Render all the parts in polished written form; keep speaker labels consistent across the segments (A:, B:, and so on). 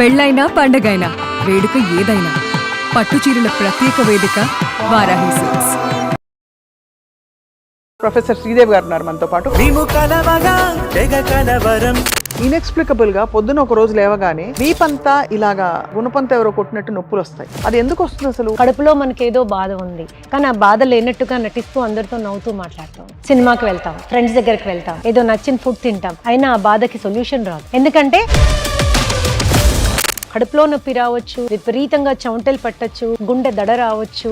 A: పెళ్ళైనా పండగైనా వేడుక ఏదైనా పట్టుచీరల ప్రత్యేక వేదిక వారాహి సిల్క్స్.
B: ప్రొఫెసర్ శ్రీదేవి గారు ఉన్నారు మనతో పాటు. ఇన్ఎక్స్ప్లికబుల్ గా పొద్దున ఒక రోజు లేవగానే వీపంతా ఇలాగా గుణపంతా ఎవరో కొట్టినట్టు నొప్పులు వస్తాయి. అది ఎందుకు వస్తుంది అసలు?
C: కడుపులో మనకి ఏదో బాధ ఉంది, కానీ ఆ బాధ లేనట్టుగా నటిస్తూ అందరితో నవ్వుతూ మాట్లాడతాం. సినిమాకి వెళ్తాం, ఫ్రెండ్స్ దగ్గరికి వెళ్తాం, ఏదో నచ్చిన ఫుడ్ తింటాం, అయినా ఆ బాధకి సొల్యూషన్ రాదు. ఎందుకంటే కడుపులో నొప్పి రావచ్చు, విపరీతంగా చెమటలు పట్టచ్చు, గుండె దడ రావచ్చు.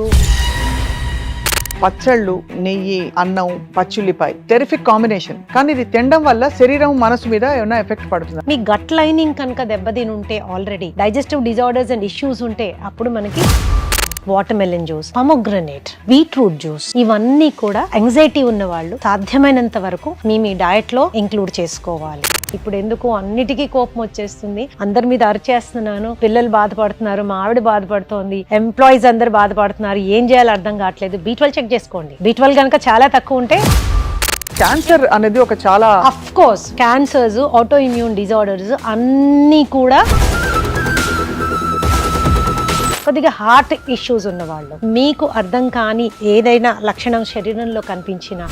B: పచ్చళ్ళు, నెయ్యి, అన్నం, పచ్చిల్లిపాయ టెరిఫిక్ కాంబినేషన్. కానీ ఇది తినడం వల్ల శరీరం మనసు మీద ఏమైనా ఎఫెక్ట్ పడుతుంది?
C: మీ గట్ లైనింగ్ కనుక దెబ్బతిని ఉంటే, already digestive disorders and issues ఉంటే, అప్పుడు మనకి watermelon juice, pomegranate, beetroot juice, ఇవన్నీ కూడా యాంగ్జైటీ ఉన్న వాళ్ళు సాధ్యమైనంత వరకు మీ డయట్ లో ఇంక్లూడ్ చేసుకోవాలి. ఇప్పుడు ఎందుకు అన్నిటికీ కోపం వచ్చేస్తుంది, అందరి మీద అరిచేస్తున్నాను, పిల్లలు బాధపడుతున్నారు, మా ఆవిడ బాధపడుతోంది, ఎంప్లాయీస్ అందరు బాధపడుతున్నారు, ఏం చేయాలో అర్థం కావట్లేదు. B12 చెక్ చేసుకోండి. B12 కనుక చాలా తక్కువ ఉంటే
B: క్యాన్సర్ అనేది ఒక చాలా
C: of course cancers, auto immune disorders అన్నీ కూడా కొద్దిగా హార్ట్ ఇష్యూస్ ఉన్న వాళ్ళు, మీకు అర్థం కాని ఏదైనా లక్షణం శరీరంలో కనిపించినా.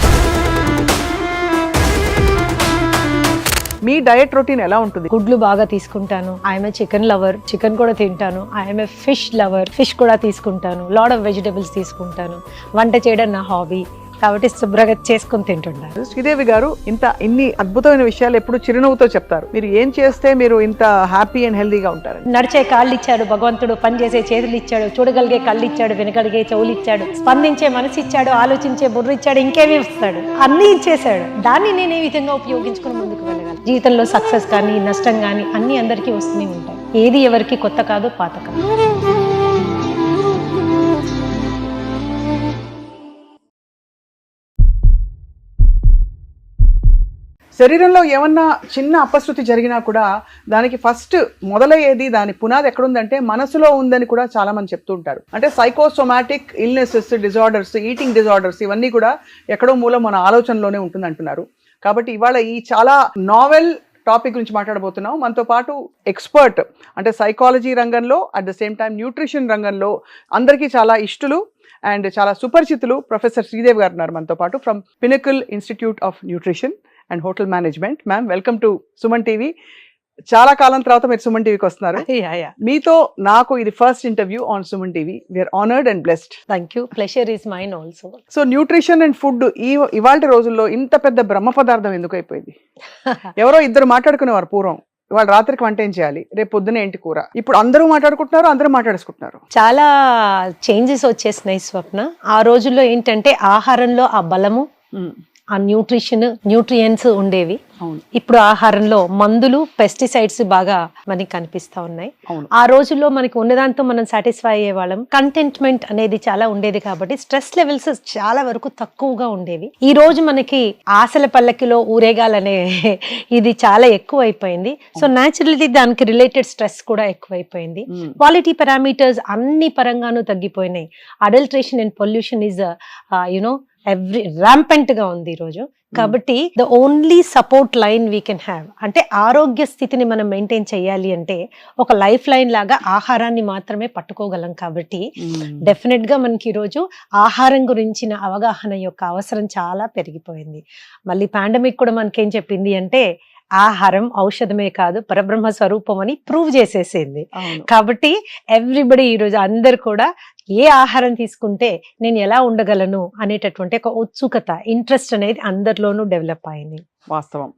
B: మీ డయట్ రొటీన్ ఎలా ఉంటుంది?
C: గుడ్లు బాగా తీసుకుంటాను, ఐఎమ్ చికెన్ లవర్, చికెన్ కూడా తింటాను. ఐఎమ్ ఫిష్ లవర్, ఫిష్ కూడా తీసుకుంటాను. లాట్ ఆఫ్ వెజిటబుల్స్ తీసుకుంటాను. వంట చేయడం నా హాబీ కాబట్టి శుభ్రంగా చేసుకుని తింటున్నాను.
B: శ్రీదేవి గారు ఇన్ని అద్భుతమైన విషయాలు ఎప్పుడు చిరునవ్వుతో చెప్తారు. మీరు ఏం చేస్తే మీరు ఇంత హ్యాపీ అండ్ హెల్దీగా ఉంటారు?
C: నడిచే కాళ్ళు ఇచ్చాడు భగవంతుడు, పనిచేసే చేతులు ఇచ్చాడు, చూడగలిగే కళ్ళు ఇచ్చాడు, వినగలిగే చెవులు ఇచ్చాడు, స్పందించే మనసు ఇచ్చాడు, ఆలోచించే బుర్ర ఇచ్చాడు, ఇంకేమీ ఇస్తాడు, అన్నీ ఇచ్చేసాడు. దాన్ని నేను ఏ విధంగా ఉపయోగించుకుని ముందుకు వెళ్ళగలను? జీవితంలో సక్సెస్ కానీ నష్టం కానీ అన్ని అందరికీ వస్తూనే ఉంటాయి. ఏది ఎవరికి కొత్త కాదు, పాత కాదు.
B: శరీరంలో ఏమన్నా చిన్న అపశృతి జరిగినా కూడా దానికి ఫస్ట్ మొదలయ్యేది, దాని పునాది ఎక్కడుందంటే మనసులో ఉందని కూడా చాలా మంది చెప్తూ ఉంటారు. అంటే psychosomatic illnesses, disorders, eating disorders ఇవన్నీ కూడా ఎక్కడో మూల మన ఆలోచనలోనే ఉంటుంది అంటున్నారు. కాబట్టి ఇవాళ ఈ చాలా నావెల్ టాపిక్ గురించి మాట్లాడబోతున్నాం. మనతో పాటు ఎక్స్పర్ట్, అంటే సైకాలజీ రంగంలో at the same time nutrition రంగంలో అందరికీ చాలా ఇష్టలు అండ్ చాలా సుపరిచితులు ప్రొఫెసర్ శ్రీదేవి గారు ఉన్నారు మనతో పాటు, from pinnacle institute of nutrition and hotel management. Ma'am, welcome to Suman TV. చాలా కాలం తర్వాత మీరు సుమన్ టీవీకి వస్తున్నారు. మీతో నాకు ఇది first interview on Suman TV. We're honoured and blessed.
C: Thank you. Pleasure is mine also.
B: So nutrition and food ఇవాళ రోజుల్లో ఇంత పెద్ద బ్రహ్మ పదార్థం ఎందుకు అయిపోయింది? ఎవరో ఇద్దరు మాట్లాడుకునేవారు పూర్వం, ఇవాళ రాత్రికి వంట ఏం చేయాలి, రేపు పొద్దున ఏంటి కూర. ఇప్పుడు అందరూ మాట్లాడుకుంటున్నారు, అందరూ మాట్లాడేసుకుంటున్నారు.
C: చాలా చేంజెస్ వచ్చేసినాయి స్వప్న. ఆ రోజుల్లో ఏంటంటే ఆహారంలో ఆ బలము, ఆ న్యూట్రియంట్స్ ఉండేవి. ఇప్పుడు ఆహారంలో మందులు, పెస్టిసైడ్స్ బాగా మనకి కనిపిస్తా ఉన్నాయి. ఆ రోజుల్లో మనకి ఉన్నదాంతో మనం సాటిస్ఫై అయ్యేవాళ్ళం. కంటెంట్మెంట్ అనేది చాలా ఉండేది కాబట్టి స్ట్రెస్ లెవెల్స్ చాలా వరకు తక్కువగా ఉండేవి. ఈ రోజు మనకి ఆశల పల్లకిలో ఊరేగాలనే ఇది చాలా ఎక్కువ అయిపోయింది. సో న్యాచురల్లీ దానికి రిలేటెడ్ స్ట్రెస్ కూడా ఎక్కువైపోయింది. క్వాలిటీ పారామీటర్స్ అన్ని పరంగానూ తగ్గిపోయినాయి. Adulteration and pollution is rampant గా ఉంది ఈ రోజు. కాబట్టి the only support line we can have, అంటే ఆరోగ్య స్థితిని మనం మెయింటైన్ చేయాలి అంటే ఒక లైఫ్ లైన్ లాగా ఆహారాన్ని మాత్రమే పట్టుకోగలం. కాబట్టి డెఫినెట్ గా మనకి ఈరోజు ఆహారం గురించిన అవగాహన యొక్క అవసరం చాలా పెరిగిపోయింది. మళ్ళీ పాండమిక్ కూడా మనకేం చెప్పింది అంటే ఆహారం ఔషధమే కాదు, పరబ్రహ్మ స్వరూపం అని ప్రూవ్ చేసేసింది. కాబట్టి ఎవ్రీబడి ఈరోజు అందరు కూడా ఏ ఆహారం తీసుకుంటే నేను ఎలా ఉండగలను అనేటటువంటి ఒక ఉత్సుకత, ఇంట్రెస్ట్ అనేది అందరిలోనూ డెవలప్ అయింది.
B: వాస్తవం.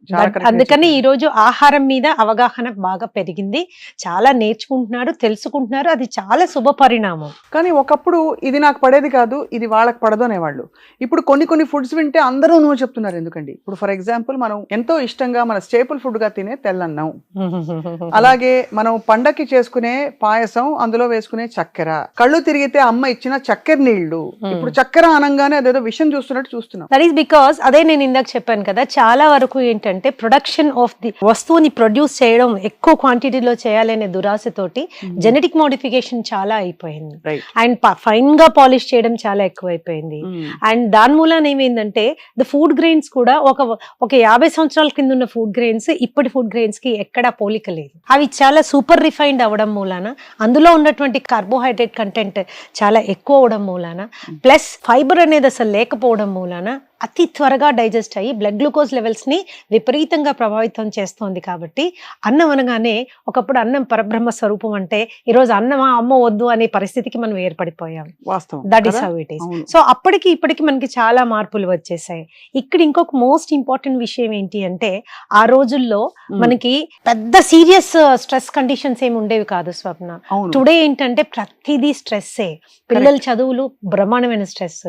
C: అందుకని ఈ రోజు ఆహారం మీద అవగాహన బాగా పెరిగింది. చాలా నేర్చుకుంటున్నారు, తెలుసుకుంటున్నారు. అది చాలా శుభ పరిణామం.
B: కానీ ఒకప్పుడు ఇది నాకు పడేది కాదు, ఇది వాళ్ళకి పడదు అనేవాళ్ళు. ఇప్పుడు కొన్ని ఫుడ్స్ వింటే అందరూ నువ్వు చెప్తున్నారు. ఎందుకండి, ఇప్పుడు ఫర్ ఎగ్జాంపుల్ మనం ఎంతో ఇష్టంగా మన స్టేపుల్ ఫుడ్ గా తినే తెల్లన్నం, అలాగే మనం పండక్కి చేసుకునే పాయసం, అందులో వేసుకునే చక్కెర, కళ్ళు తిరిగితే అమ్మ ఇచ్చిన చక్కెర నీళ్లు, ఇప్పుడు చక్కెర అనంగానే అదేదో విషం చూస్తున్నట్టు చూస్తున్నాం.
C: దట్ ఈస్ బికాస్ అదే నేను ఇందాక చెప్పాను కదా, చాలా వరకు ఏంటంటే ప్రొడక్షన్ ఆఫ్ ది వస్తువుని ప్రొడ్యూస్ చేయడం ఎక్కువ క్వాంటిటీలో చేయాలనే దురాశతోటి జెనెటిక్ మోడిఫికేషన్ చాలా అయిపోయింది అండ్ ఫైన్ గా పాలిష్ చేయడం చాలా ఎక్కువైపోయింది అండ్ దాని మూలాన ఏమైందంటే ద ఫుడ్ గ్రెయిన్స్ కూడా ఒక 50 సంవత్సరాల కింద ఉన్న ఫుడ్ గ్రెయిన్స్ ఇప్పటి ఫుడ్ గ్రెయిన్స్ కి ఎక్కడా పోలిక లేదు. అవి చాలా సూపర్ రిఫైన్డ్ అవ్వడం మూలాన అందులో ఉన్నటువంటి కార్బోహైడ్రేట్ కంటెంట్ చాలా ఎక్కువ అవడం మూలాన ప్లస్ ఫైబర్ అనేది అసలు లేకపోవడం మూలాన అతి త్వరగా డైజెస్ట్ అయ్యి బ్లడ్ గ్లూకోజ్ లెవెల్స్ ని విపరీతంగా ప్రభావితం చేస్తోంది. కాబట్టి అన్నం అనగానే ఒకప్పుడు అన్నం పరబ్రహ్మ స్వరూపం అంటే ఈరోజు అన్నమా అమ్మ వద్దు అనే పరిస్థితికి మనం ఏర్పడిపోయాం. That is how it is. So అప్పటికి ఇప్పటికి మనకి చాలా మార్పులు వచ్చేసాయి. ఇక్కడ ఇంకొక మోస్ట్ ఇంపార్టెంట్ విషయం ఏంటి అంటే ఆ రోజుల్లో మనకి పెద్ద సీరియస్ స్ట్రెస్ కండిషన్స్ ఏమి ఉండేవి కాదు స్వప్న. టుడే ఏంటంటే ప్రతిదీ స్ట్రెస్సే. పిల్లల చదువులు బ్రహ్మాండమైన స్ట్రెస్,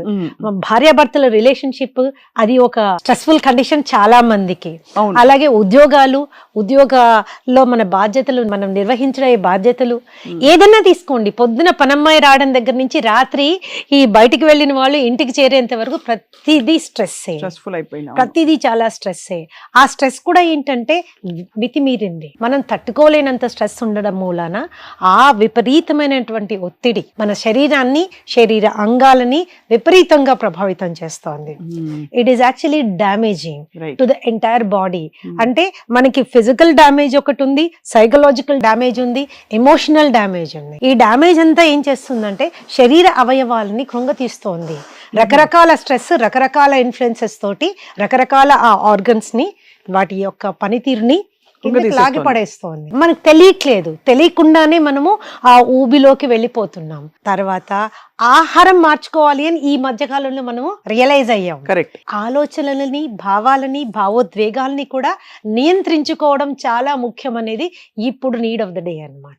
C: భార్యాభర్తల రిలేషన్షిప్ అది ఒక స్ట్రెస్ఫుల్ కండిషన్ చాలా మందికి. అలాగే ఉద్యోగాల్లో మన బాధ్యతలు మనం నిర్వహించే బాధ్యతలు ఏదన్నా తీసుకోండి, పొద్దున పనమ్మాయి రావడం దగ్గర నుంచి రాత్రి ఈ బయటికి వెళ్ళిన వాళ్ళు ఇంటికి చేరేంత వరకు ప్రతిదీ స్ట్రెస్సే, ప్రతిదీ చాలా స్ట్రెస్సే. ఆ స్ట్రెస్ కూడా ఏంటంటే మితిమీరింది. మనం తట్టుకోలేనంత స్ట్రెస్ ఉండడం మూలాన ఆ విపరీతమైనటువంటి ఒత్తిడి మన శరీరాన్ని, శరీర అంగాలని విపరీతంగా ప్రభావితం చేస్తోంది. It is actually damaging to the entire body. అంటే మనకి ఫిజికల్ డ్యామేజ్ ఒకటి ఉంది, సైకలాజికల్ డ్యామేజ్ ఉంది, ఎమోషనల్ డ్యామేజ్ ఉంది. ఈ డ్యామేజ్ అంతా ఏం చేస్తుందంటే శరీర అవయవాలని కృంగతీస్తోంది. రకరకాల స్ట్రెస్, రకరకాల ఇన్ఫ్లుయెన్సెస్ తోటి రకరకాల ఆ ఆర్గన్స్ ని, వాటి యొక్క పనితీరుని లాగి పడేస్తోంది. మనకు తెలియట్లేదు, తెలియకుండానే మనము ఆ ఊబిలోకి వెళ్ళిపోతున్నాం. తర్వాత ఆహారం మార్చుకోవాలి అని ఈ మధ్య కాలంలో మనము రియలైజ్ అయ్యాం. ఆలోచనలని, భావాలని, భావోద్వేగాల్ని కూడా నియంత్రించుకోవడం చాలా ముఖ్యం అనేది ఇప్పుడు నీడ్ ఆఫ్ ద డే అన్నమాట.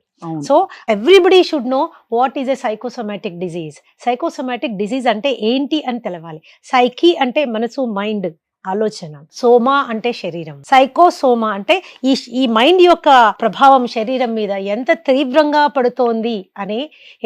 C: So everybody should know what is a psychosomatic disease. Psychosomatic disease అంటే ఏంటి అని తెలవాలి. సైకి అంటే మనసు, మైండ్, ఆలోచన, సోమా అంటే శరీరం, సైకోసోమా అంటే ఈ మైండ్ యొక్క ప్రభావం శరీరం మీద ఎంత తీవ్రంగా పడుతోంది అనే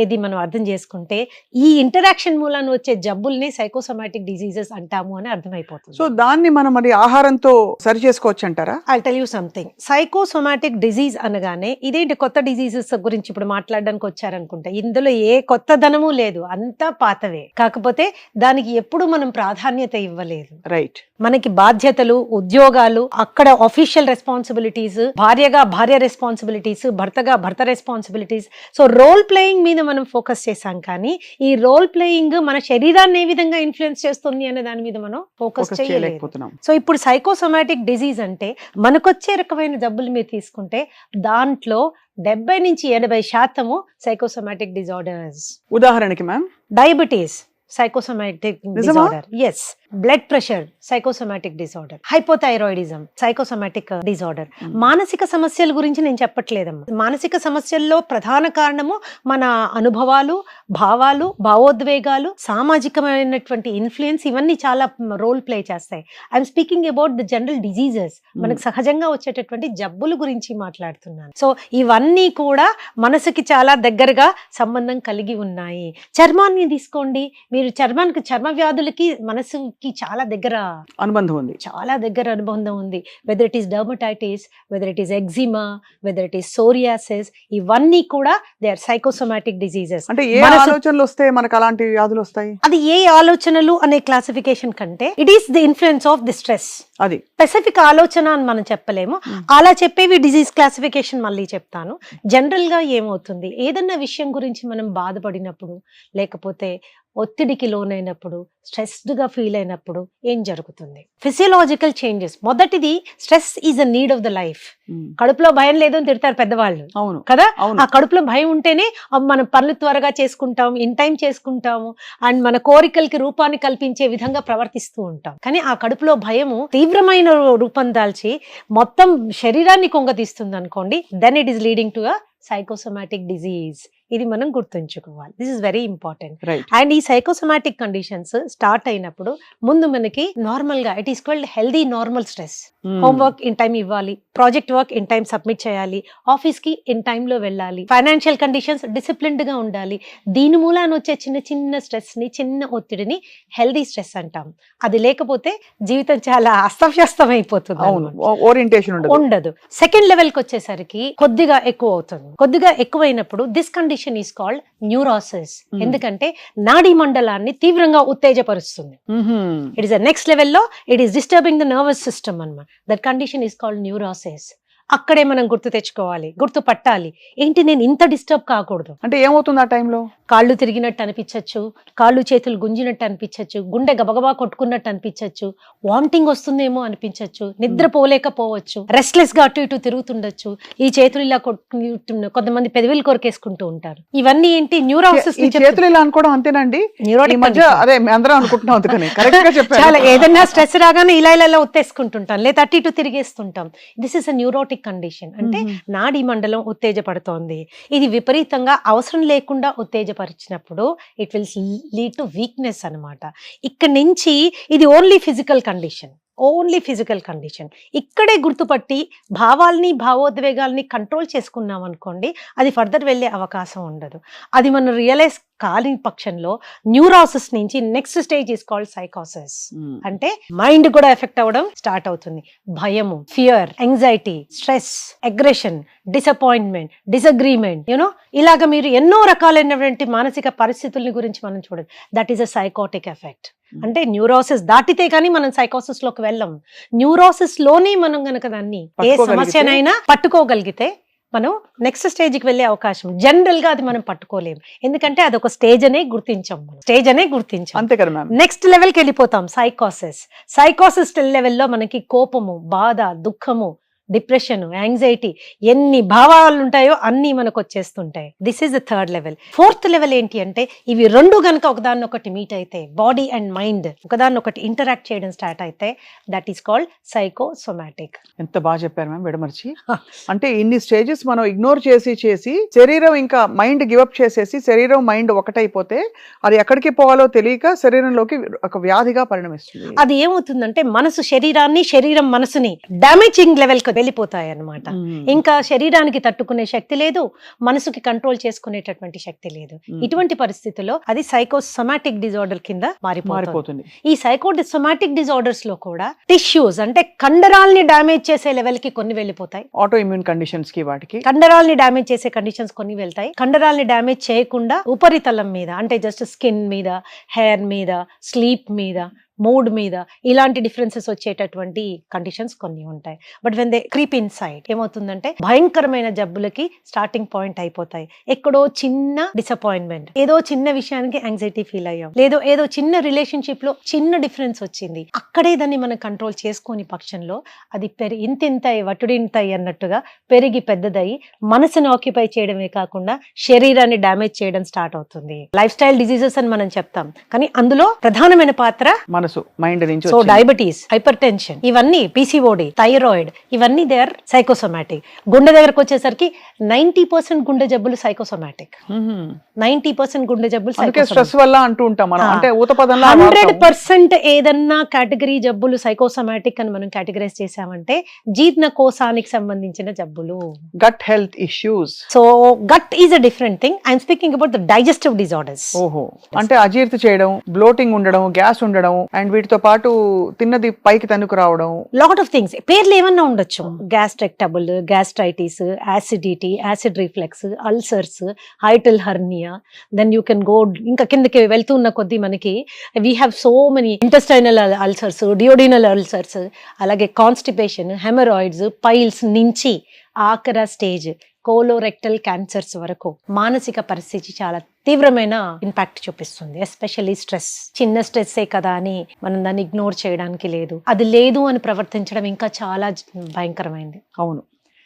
C: ఇది మనం అర్థం చేసుకుంటే ఈ ఇంటరాక్షన్ మూలాన వచ్చే జబ్బుల్ని సైకోసోమాటిక్ డిజీజెస్ అంటాము అని అర్థమైపోతుంది.
B: సో దాన్ని మనం మరి ఆహారంతో సరి చేసుకోవచ్చు అంటారా?
C: I tell you something. Psychosomatic disease అనగానే ఇదేంటి కొత్త డిజీజెస్ గురించి ఇప్పుడు మాట్లాడడానికి వచ్చారనుకుంటా. ఇందులో ఏ కొత్తదనము లేదు, అంతా పాతవే. కాకపోతే దానికి ఎప్పుడు మనం ప్రాధాన్యత ఇవ్వలేదు.
B: రైట్.
C: మనకి బాధ్యతలు, ఉద్యోగాలు, అక్కడ ఆఫీషియల్ రెస్పాన్సిబిలిటీస్, భార్యగా భార్య రెస్పాన్సిబిలిటీస్, భర్తగా భర్త రెస్పాన్సిబిలిటీస్. సో రోల్ ప్లేయింగ్ మీద మనం ఫోకస్ చేశాం, కానీ ఈ రోల్ ప్లేయింగ్ మన శరీరాన్ని ఏ విధంగా ఇన్ఫ్లుయెన్స్ చేస్తుంది అనే దాని మీద మనం ఫోకస్ చేయలేకపోతున్నాం. సో ఇప్పుడు సైకోసోమాటిక్ డిజీజ్ అంటే మనకొచ్చే రకమైన జబ్బులు మీరు తీసుకుంటే దాంట్లో 70 నుంచి 80% సైకోసోమాటిక్ డిజార్డర్స్.
B: ఉదాహరణకి ma'am,
C: diabetes psychosomatic disorder, yes. Blood pressure psychosomatic disorder, hypothyroidism psychosomatic disorder. మానసిక సమస్యల గురించి నేను చెప్పట్లేదమ్మా. మానసిక సమస్యల్లో ప్రధాన కారణము మన అనుభవాలు, భావాలు, భావోద్వేగాలు, సామాజికమైనటువంటి ఇన్ఫ్లుయెన్స్, ఇవన్నీ చాలా రోల్ ప్లే చేస్తాయి. I'm speaking about the general diseases, మనకు సహజంగా వచ్చేటటువంటి జబ్బుల గురించి మాట్లాడుతున్నాను. సో ఇవన్నీ కూడా మనసుకి చాలా దగ్గరగా సంబంధం కలిగి ఉన్నాయి. చర్మాన్ని తీసుకోండి మీరు, చర్మ వ్యాధులకి మనసుకి చాలా దగ్గర
B: అనుబంధం ఉంది,
C: చాలా దగ్గర అనుబంధం ఉంది. Whether it is dermatitis, whether it is eczema, whether it is psoriasis, ఇవన్నీ కూడా దే ఆర్ సైకోసోమాటిక్ డిజీజెస్.
B: అంటే ఏ ఆలోచనలు వస్తే మనకు అలాంటి వ్యాధులు వస్తాయి?
C: అది ఏ ఆలోచనలు అనే క్లాసిఫికేషన్ కంటే it is the influence of the stress.
B: అది
C: స్పెసిఫిక్ ఆలోచన అని మనం చెప్పలేము. అలా చెప్పేవి డిజీజ్ క్లాసిఫికేషన్ మళ్ళీ చెప్తాను. జనరల్ గా ఏమవుతుంది, ఏదన్నా విషయం గురించి మనం బాధపడినప్పుడు, లేకపోతే ఒత్తిడికి లోనైనప్పుడు, స్ట్రెస్డ్ గా ఫీల్ అయినప్పుడు ఏం జరుగుతుంది? Physiological changes. మొదటిది, stress is a need of the life. కడుపులో భయం లేదు అని తిడతారు పెద్దవాళ్ళు కదా. ఆ కడుపులో భయం ఉంటేనే మనం పనులు త్వరగా చేసుకుంటాం, ఇన్ టైం చేసుకుంటాము, అండ్ మన కోరికలకి రూపాన్ని కల్పించే విధంగా ప్రవర్తిస్తూ ఉంటాం. కానీ ఆ కడుపులో భయము తీవ్రమైన రూపం దాల్చి మొత్తం శరీరాన్ని కొంగతీస్తుంది అనుకోండి, then it is leading to a psychosomatic disease. ఇది మనం గుర్తుంచుకోవాలి. This is very important.
B: Right.
C: And ఈ సైకోసోమాటిక్ కండిషన్స్ స్టార్ట్ అయినప్పుడు ముందు మనకి నార్మల్ గా it is called healthy normal stress. Homework in time ఇవ్వాలి, project work in time submit చేయాలి, ఆఫీస్ కి ఇన్ టైమ్ లో వెళ్ళాలి, ఫైనాన్షియల్ కండిషన్స్ డిసిప్లిన్డ్ గా ఉండాలి. దీని మూలాన వచ్చే చిన్న చిన్న స్ట్రెస్ ని, చిన్న ఒత్తిడిని హెల్దీ స్ట్రెస్ అంటాం. అది లేకపోతే జీవితం చాలా అస్తవ్యస్తం అయిపోతుంది.
B: అవును, ఓరియంటేషన్
C: ఉండదు. సెకండ్ లెవెల్ కి వచ్చేసరికి కొద్దిగా ఎక్కువ అవుతుంది. కొద్దిగా ఎక్కువైనప్పుడు this condition is called neurosis. ఎందుకంటే నాడీ మండలాన్ని తీవ్రంగా ఉత్తేజపరుస్తుంది. ఇట్ ఇస్ నెక్స్ట్ లెవెల్లో it is disturbing the nervous system అన్నమాట. That condition is called neurosis. అక్కడే మనం గుర్తు తెచ్చుకోవాలి, గుర్తు పట్టాలి. ఏంటి, నేను ఇంత డిస్టర్బ్ కాకూడదు.
B: అంటే ఏమవుతుంది ఆ టైంలో?
C: కాళ్ళు తిరిగినట్టు అనిపించచ్చు, కాళ్ళు చేతులు గుంజినట్టు అనిపించచ్చు, గుండె గబగబా కొట్టుకున్నట్టు అనిపించచ్చు, వామిటింగ్ వస్తుందేమో అనిపించచ్చు, నిద్రపోలేకపోవచ్చు, రెస్ట్లెస్ గా అటు ఇటు తిరుగుతుండొచ్చు, ఈ చేతులు ఇలా కొట్టుకుంటున్న, కొంతమంది పెదవులు కొరికేసుకుంటూ ఉంటారు. ఇవన్నీ ఏంటి, న్యూరాసిస్.
B: చేతులు ఇలా అనుకోవడం అంతేనండి. ఈ మధ్య అదే అందరం అనుకుంటున్నాం, అందుకని కరెక్ట్ గా చెప్పారు.
C: చాలా ఏదైనా స్ట్రెస్ రాగానే ఇలా ఇలా ఉత్తేసుకుంటుంటాం, లేదా అటు ఇటు తిరిగేస్తుంటాం. This is a neurotic condition. అంటే నాడీ మండలం ఉత్తేజపడుతోంది. ఇది విపరీతంగా అవసరం లేకుండా ఉత్తేజపరిచినప్పుడు it will lead to weakness అన్నమాట. ఇక్కడ నుంచి ఇది only physical condition, only physical condition. ఇక్కడే గుర్తుపట్టి భావాల్ని, భావోద్వేగాల్ని కంట్రోల్ చేసుకున్నాం అనుకోండి, అది ఫర్దర్ వెళ్ళే అవకాశం ఉండదు. అది మనం రియలైజ్ కాని పక్షంలో న్యూరాసిస్ నుంచి నెక్స్ట్ స్టేజ్ ఇస్ కాల్డ్ సైకోసిస్. అంటే మైండ్ కూడా ఎఫెక్ట్ అవ్వడం స్టార్ట్ అవుతుంది. భయము, fear, anxiety, stress, aggression, disappointment, disagreement, you know, ఇలాగ మీరు ఎన్నో రకాలైనటువంటి మానసిక పరిస్థితుల గురించి మనం చూడదు. That is a psychotic effect. అంటే న్యూరోసిస్ దాటితే కానీ మనం సైకోసిస్ లోకి వెళ్ళం. న్యూరోసిస్ లోనే మనం గనక దాన్ని ఏ సమస్యనైనా పట్టుకోగలిగితే మనం నెక్స్ట్ స్టేజ్ కి వెళ్ళే అవకాశం. జనరల్ గా అది మనం పట్టుకోలేము, ఎందుకంటే అది ఒక స్టేజ్ అనే గుర్తించాం,
B: అంతే కదా మ్యామ్.
C: నెక్స్ట్ లెవెల్ కి వెళ్ళిపోతాం, సైకోసిస్. సైకోసిస్ లెవెల్లో మనకి కోపము, బాధ, దుఃఖము, డిప్రెషన్, యాంగ్జైటీ, ఎన్ని భావాలు ఉంటాయో అన్ని మనకు వచ్చేస్తుంటాయి. This is the third level. Fourth level ఏంటి అంటే, ఇవి రెండు గనక ఒకదాన్ని ఒకటి మీట్ అయితే, బాడీ అండ్ మైండ్ ఒకదాన్ని ఒకటి ఇంటరాక్ట్ చేయడం స్టార్ట్ అయితే, దట్ ఈస్ కాల్డ్ సైకోసోమాటిక్.
B: ఎంత బాగా చెప్పారు మ్యామ్ విడమర్చి. అంటే ఇన్ని స్టేజెస్ మనం ఇగ్నోర్ చేసి శరీరం ఇంకా మైండ్ గివప్ చేసేసి, శరీరం మైండ్ ఒకటైపోతే అది ఎక్కడికి పోవాలో తెలియక శరీరంలోకి ఒక వ్యాధిగా పరిణమిస్తుంది.
C: అది ఏమవుతుందంటే, మనసు శరీరాన్ని, శరీరం మనసుని డామేజింగ్ లెవెల్ వెళ్ళిపోతాయి అన్నమాట. ఇంకా శరీరానికి తట్టుకునే శక్తి లేదు, మనసుకి కంట్రోల్ చేసుకునేటటువంటి శక్తి లేదు. ఇటువంటి పరిస్థితుల్లో అది సైకోసోమాటిక్ డిజార్డర్ కింద మారిపోతుంది. ఈ సైకోసోమాటిక్ డిజార్డర్స్ లో కూడా టిష్యూస్ అంటే కండరాల్ని డామేజ్ చేసే లెవెల్ కి కొన్ని వెళ్ళిపోతాయి.
B: ఆటో ఇమ్యూన్ కండిషన్స్ కి, వాటికి
C: కండరాల్ని డామేజ్ చేసే కండిషన్స్ కొన్ని వెళ్తాయి. కండరాల్ని డామేజ్ చేయకుండా ఉపరితలం మీద, అంటే జస్ట్ స్కిన్ మీద, హెయిర్ మీద, స్లీప్ మీద, మూడ్ మీద ఇలాంటి డిఫరెన్సెస్ వచ్చేటటువంటి కండిషన్స్ కొన్ని ఉంటాయి. But when they creep in side ఏమవుతుందంటే, భయంకరమైన జబ్బులకి స్టార్టింగ్ పాయింట్ అయిపోతాయి. ఎక్కడో చిన్న డిసప్పాయింట్మెంట్, ఏదో చిన్న విషయానికి యాంగ్జైటీ ఫీల్ అయ్యాం, ఏదో చిన్న రిలేషన్షిప్ లో చిన్న డిఫరెన్స్ వచ్చింది, అక్కడే దాన్ని మనం కంట్రోల్ చేసుకోని పక్షంలో అది ఇంతింతై వటుడింతై అన్నట్టుగా పెరిగి పెద్దదయ్యి మనసును ఆక్యుపై చేయడమే కాకుండా శరీరాన్ని డ్యామేజ్ చేయడం స్టార్ట్ అవుతుంది. లైఫ్ స్టైల్ డిజీజెస్ అని మనం చెప్తాం, కానీ అందులో ప్రధానమైన పాత్ర
B: మనసు, మైండ్ నుంచి.
C: సో డయాబెటీస్, హైపర్ టెన్షన్, ఇవన్నీ పిసిఓడి, థైరాయిడ్, ఇవన్నీ దే ఆర్ సైకోసోమాటిక్. గుండె దగ్గరకు వచ్చేసరికి 90% గుండె జబ్బులు సైకోసోమాటిక్. 90% గుండె జబ్బులు
B: స్ట్రెస్ వల్ల అంటూ ఉంటాం మనం. అంటే ఊతపదంలో
C: 100% ఏదన్నా కేటగిరీ జబ్బులు సైకోసోమాటిక్ అని మనం కేటగరైజ్ చేసామంటే జీర్ణకోశానికి సంబంధించిన జబ్బులు,
B: gut health issues.
C: So gut is a different thing. I'm speaking about the digestive disorders.
B: ఓహో, అంటే అజీర్తి చేయడం, బ్లోటింగ్ ఉండడం, గ్యాస్ ఉండడం, అండ్ వీటితో పాటు తిన్నది పైకి తనుకు రావడం,
C: లాట్ ఆఫ్ థింగ్స్. పేర్లు ఏమన్నా ఉండొచ్చు, gastric trouble, gastritis, acidity, acid reflex, ulcers, hiatal hernia, then you can go ఇంకా కిందకి వెళ్తున్న కొద్దీ మనకి we have so many intestinal ulcers, duodenal ulcers, అలాగే కాన్స్టిపేషన్, హెమరాయిడ్స్, పైల్స్ నుంచి ఆఖర స్టేజ్ కోలోరెక్టల్ క్యాన్సర్స్ వరకు మానసిక పరిస్థితి చాలా తీవ్రమైన ఇంపాక్ట్ చూపిస్తుంది. Especially stress. చిన్న స్ట్రెస్సే కదా అని మనం దాన్ని ఇగ్నోర్ చేయడానికి లేదు. అది లేదు అని ప్రవర్తించడం ఇంకా చాలా భయంకరమైంది.
B: అవును.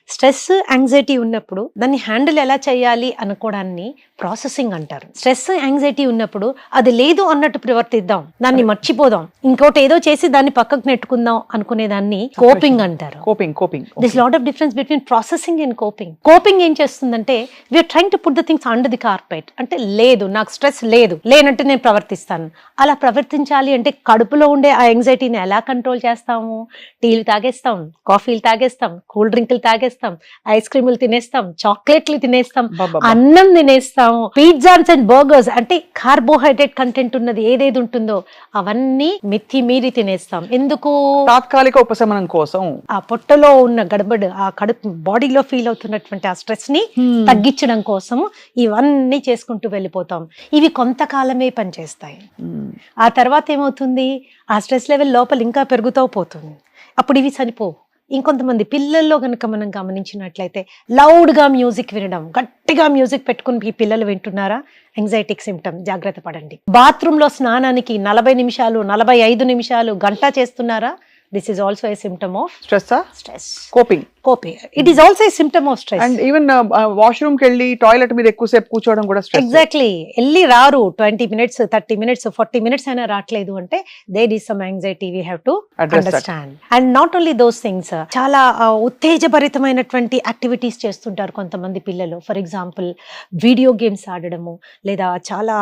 C: స్ట్రెస్, యాంగ్జైటీ ఉన్నప్పుడు దాన్ని హ్యాండిల్ ఎలా చేయాలి అనుకోవడాన్ని ప్రాసెసింగ్ అంటారు. స్ట్రెస్ యాంగ్జైటీ ఉన్నప్పుడు అది లేదు అన్నట్టు ప్రవర్తిద్దాం, దాన్ని మర్చిపోదాం, ఇంకోటి ఏదో చేసి దాన్ని పక్కకు నెట్టుకుందాం అనుకునే దాన్ని కోపింగ్ అంటారు.
B: Coping
C: this lot of difference between processing and coping. Coping ఏం చేస్తుందంటే we're trying to put the things under the carpet. అంటే లేదు, నాకు స్ట్రెస్ లేదు, లేనట్టు నేను ప్రవర్తిస్తాను. అలా ప్రవర్తించాలి అంటే కడుపులో ఉండే ఆ యాంగ్జైటీని ఎలా కంట్రోల్ చేస్తాము? టీలు తాగేస్తాం, కాఫీలు తాగేస్తాం, కూల్ డ్రింకులు తాగేస్తాం, ఐస్ క్రీములు తినేస్తాం, చాక్లెట్లు తినేస్తాం, అన్నం తినేస్తాం, పిజ్జాస్ అండ్ బర్గర్స్ అంటే కార్బోహైడ్రేట్ కంటెంట్ ఉన్నది ఏదేది ఉంటుందో అవన్నీ మితి మీరి తినేస్తాం. ఎందుకు?
B: తాత్కాలిక ఉపశమనం కోసం.
C: ఆ పొట్టలో ఉన్న గడబడి, ఆ కడుపు బాడీలో ఫీల్ అవుతున్నటువంటి ఆ స్ట్రెస్ ని తగ్గించడం కోసం ఇవన్నీ చేసుకుంటూ వెళ్ళిపోతాం. ఇవి కొంతకాలమే పనిచేస్తాయి. ఆ తర్వాత ఏమవుతుంది? ఆ స్ట్రెస్ లెవెల్ లోపల ఇంకా పెరుగుతూ పోతుంది. అప్పుడు ఇవి చనిపోవు. ఇంకొంతమంది పిల్లల్లో కనుక మనం గమనించినట్లయితే లౌడ్గా మ్యూజిక్ వినడం, గట్టిగా మ్యూజిక్ పెట్టుకుని ఈ పిల్లలు వింటున్నారా? యాంగ్జైటిక్ సిమ్టమ్, జాగ్రత్త పడండి. బాత్రూంలో స్నానానికి 40 నిమిషాలు 45 నిమిషాలు గంట చేస్తున్నారా? This is also a symptom of stress.
B: Coping.
C: It is also a symptom of stress.
B: And even washroom కి వెళ్ళి టాయిలెట్ మీద ఎక్కువసేపు కూర్చోవడం కూడా స్ట్రెస్.
C: ఎగ్జాక్ట్లీ. వెళ్ళి రారు 20 minutes 30 minutes 40 minutes అయినా రావట్లేదు అంటే there is some anxiety we have to understand. And not only those things, చాలా ఉత్తేజభరితమైనటువంటి యాక్టివిటీస్ చేస్తుంటారు కొంతమంది పిల్లలు. ఫర్ ఎగ్జాంపుల్ వీడియో గేమ్స్ ఆడడము, లేదా చాలా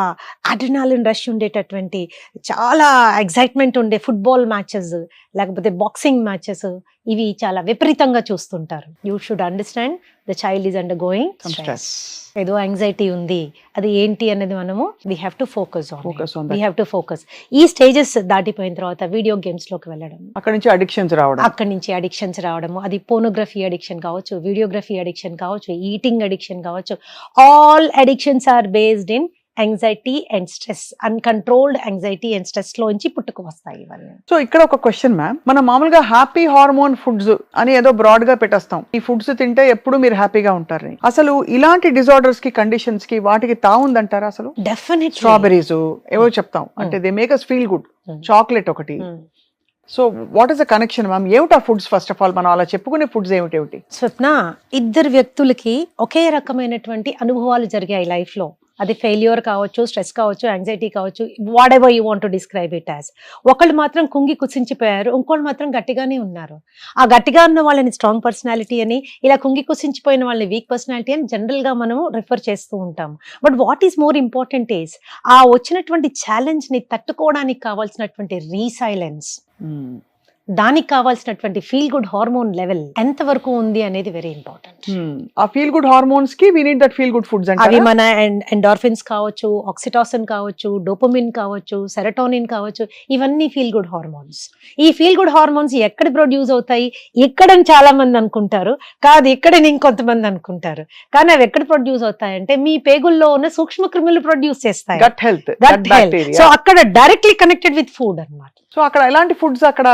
C: అడ్రినాలిన్ రష్ ఉండేటటువంటి, చాలా ఎగ్జైట్మెంట్ ఉండే ఫుట్బాల్ మ్యాచెస్, లేకపోతే బాక్సింగ్ మ్యాచెస్, ఇవి చాలా విపరీతంగా చూస్తుంటారు. You should understand the child is under going stress. ఏదో యాంగ్జైటీ ఉంది, అది ఏంటి అనేది మనము we have to focus on. We have to focus. ఈ స్టేజెస్ దాటిపోయిన తర్వాత వీడియో గేమ్స్ లోకి వెళ్ళడం,
B: అక్కడి నుంచి అడిక్షన్స్ రావడము, అది పోనోగ్రఫీ అడిక్షన్ కావచ్చు, వీడియోగ్రఫీ అడిక్షన్ కావచ్చు, ఈటింగ్ అడిక్షన్ కావచ్చు. All addictions are based in anxiety and stress. Uncontrolled anxiety and stress లోంచి పుట్టుకు వస్తాయి ఇవన్నీ. సో ఇక్కడ ఒక క్వశ్చన్ మ్యామ్, మనం మామూలుగా హ్యాపీ హార్మోన్ ఫుడ్స్ అని ఏదో బ్రాడ్ గా పెట్టేస్తాం, ఈ ఫుడ్స్ తింటే ఎప్పుడు మీరు హ్యాపీగా ఉంటారని. అసలు ఇలాంటి డిజార్డర్స్ కి, కండిషన్స్ కి, వాటికి తావుందంటారా? అసలు
C: డెఫినెట్లీ.
B: స్ట్రాబెరీస్ ఏవో చెప్తాం, అంటే they make us feel good. Chocolate ఒకటి. So what is the connection ma'am? ఏమిటా ఫుడ్స్? ఫస్ట్ ఆఫ్ ఆల్ మనం అలా చెప్పుకునే ఫుడ్స్ ఏమిటి?
C: స్వప్న, ఇద్దరు వ్యక్తులకి ఒకే రకమైనటువంటి అనుభవాలు జరిగాయి లైఫ్ లో. అది ఫెయిల్యూర్ కావచ్చు, స్ట్రెస్ కావచ్చు, యాంగ్జైటీ కావచ్చు, what ever you want to describe it as. ఒకళ్ళు మాత్రం కుంగి కుసించిపోయారు, ఇంకోళ్ళు మాత్రం గట్టిగానే ఉన్నారు. ఆ గట్టిగా ఉన్న వాళ్ళని స్ట్రాంగ్ పర్సనాలిటీ అని, ఇలా కుంగి కుసించిపోయిన వాళ్ళని వీక్ పర్సనాలిటీ అని జనరల్ గా మనము రిఫర్ చేస్తూ ఉంటాం. But what is more important is ఆ వచ్చినటువంటి ఛాలెంజ్ ని తట్టుకోవడానికి కావాల్సినటువంటి రీసైలెన్స్, దానికి కావాల్సినటువంటి ఫీల్ గుడ్ హార్మోన్ లెవెల్ ఎంత వరకు ఉంది అనేది వెరీ ఇంపార్టెంట్.
B: ఆ ఫీల్ గుడ్ హార్మోన్స్ కి we need that feel good foods.
C: అవి మన ఎండార్ఫిన్స్ కావచ్చు, ఆక్సిటాసిన్ కావచ్చు, డోపమిన్ కావచ్చు, సెరటోనిన్ కావచ్చు, ఇవన్నీ ఫీల్ గుడ్ హార్మోన్స్. ఈ ఫీల్ గుడ్ హార్మోన్స్ ఎక్కడ ప్రొడ్యూస్ అవుతాయి? ఇక్కడని చాలా మంది అనుకుంటారు, కాదు ఇక్కడని ఇంకొంతమంది అనుకుంటారు. కానీ అవి ఎక్కడ ప్రొడ్యూస్ అవుతాయంటే మీ పేగుల్లో ఉన్న సూక్ష్మ క్రిములు ప్రొడ్యూస్ చేస్తాయి.
B: Gut health.
C: సో అక్కడ డైరెక్ట్లీ కనెక్టెడ్ విత్ ఫుడ్ అన్నమాట.
B: సో అక్కడ ఎలాంటి ఫుడ్స్, అక్కడ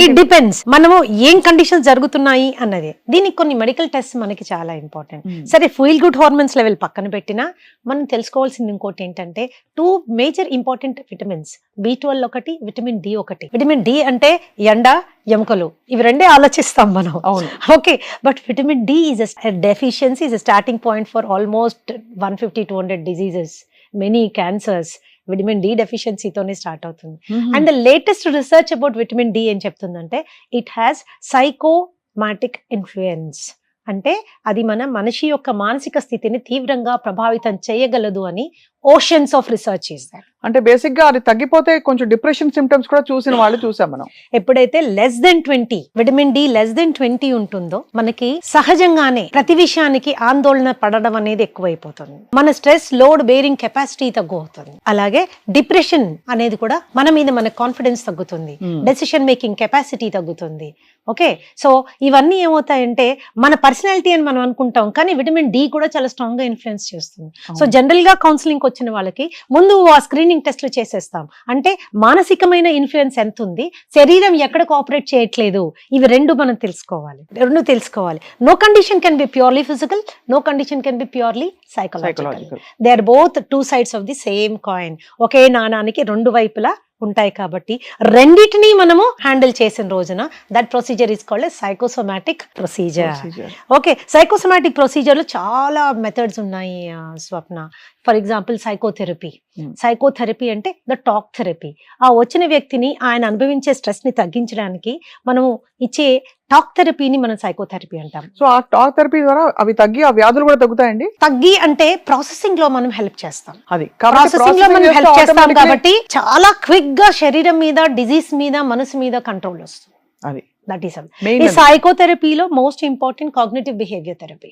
C: ఇట్ డిపెండ్స్ మనము ఏం కండిషన్స్ జరుగుతున్నాయి అన్నది. దీనికి కొన్ని మెడికల్ టెస్ట్ మనకి చాలా ఇంపార్టెంట్. సరే, ఫీల్ గుడ్ హార్మోన్స్ లెవెల్ పక్కన పెట్టినా మనం తెలుసుకోవాల్సింది ఇంకోటి ఏంటంటే 2 మేజర్ ఇంపార్టెంట్ విటమిన్స్, B12 ఒకటి, విటమిన్ డి ఒకటి. విటమిన్ డి అంటే ఎండ, ఎముకలు, ఇవి రెండే ఆలోచిస్తాం మనం. Okay, but vitamin D is deficiency is starting point for almost 150-200 diseases, many cancers. Vitamin D డెఫిషియన్సీతోనే స్టార్ట్ అవుతుంది. And the latest research about vitamin D ఏం చెప్తుందంటే ఇట్ హ్యాస్ సైకోమాటిక్ ఇన్ఫ్లుయెన్స్. అంటే అది మన మనిషి యొక్క మానసిక స్థితిని తీవ్రంగా ప్రభావితం చేయగలదు అని oceans of research is that.
B: అంటే బేసిక్ గా అది తగ్గిపోతే కొంచెం డిప్రెషన్ సిమ్టమ్స్ కూడా చూసిన వాళ్ళు చూసాం మనం.
C: ఎప్పుడైతే less than 20 vitamin D less than 20 ఉంటుందో మనకి సహజంగానే ప్రతి విషయానికి ఆందోళన పడడం అనేది ఎక్కువైపోతుంది. మన స్ట్రెస్ లోడ్ బేరింగ్ కెపాసిటీ తగ్గుతుంది. అలాగే డిప్రెషన్ అనేది కూడా మన మీద మన కాన్ఫిడెన్స్ తగ్గుతుంది, డెసిషన్ మేకింగ్ కెపాసిటీ తగ్గుతుంది. ఓకే, సో ఇవన్నీ ఏమవుతాయంటే మన పర్సనాలిటీ అని మనం అనుకుంటాం, కానీ విటమిన్ డి కూడా చాలా స్ట్రాంగ్ గా ఇన్ఫ్లుయెన్స్ చేస్తుంది. సో జనరల్ గా కౌన్సిలింగ్ వచ్చిన వాళ్ళకి ముందు ఆ స్క్రీనింగ్ టెస్ట్లు చేసేస్తాం. అంటే మానసికమైన ఇన్ఫ్లుయెన్స్ ఎంత ఉంది, శరీరం ఎక్కడ కోఆపరేట్ చేయట్లేదు, ఇవి రెండు మనం తెలుసుకోవాలి. No condition can be purely physical, no condition can be purely psychological. They are both 2 sides of the same coin. ఒకే నాణానికి 2 వైపులా ఉంటాయి కాబట్టి రెండిటిని మనము హ్యాండిల్ చేసిన రోజున that procedure is called psychosomatic procedure. Okay, psychosomatic procedure లో చాలా మెథడ్స్ ఉన్నాయి Swapna. For example psychotherapy. Psychotherapy అంటే ద టాక్ థెరపీ. ఆ వచ్చిన వ్యక్తిని ఆయన అనుభవించే స్ట్రెస్ ని తగ్గించడానికి మనము ఇచ్చే టాక్ థెరపీని మనం సైకోథెరపీ అంటాం.
B: సో ఆ టాక్ థెరపీ ద్వారా అవి తగ్గి ఆ వ్యాధులు కూడా తగ్గుతాయండి.
C: తగ్గి అంటే ప్రాసెసింగ్ లో మనం హెల్ప్ చేస్తాం.
B: అది
C: ప్రాసెసింగ్ లో మనం హెల్ప్ చేస్తాం కాబట్టి చాలా క్విక్ గా శరీరం మీద, డిజీజ్ మీద, మనసు మీద కంట్రోల్ వస్తుంది.
B: అది
C: దట్ ఈస్ ఈ సైకోథెరపీలో most important cognitive behaviour therapy.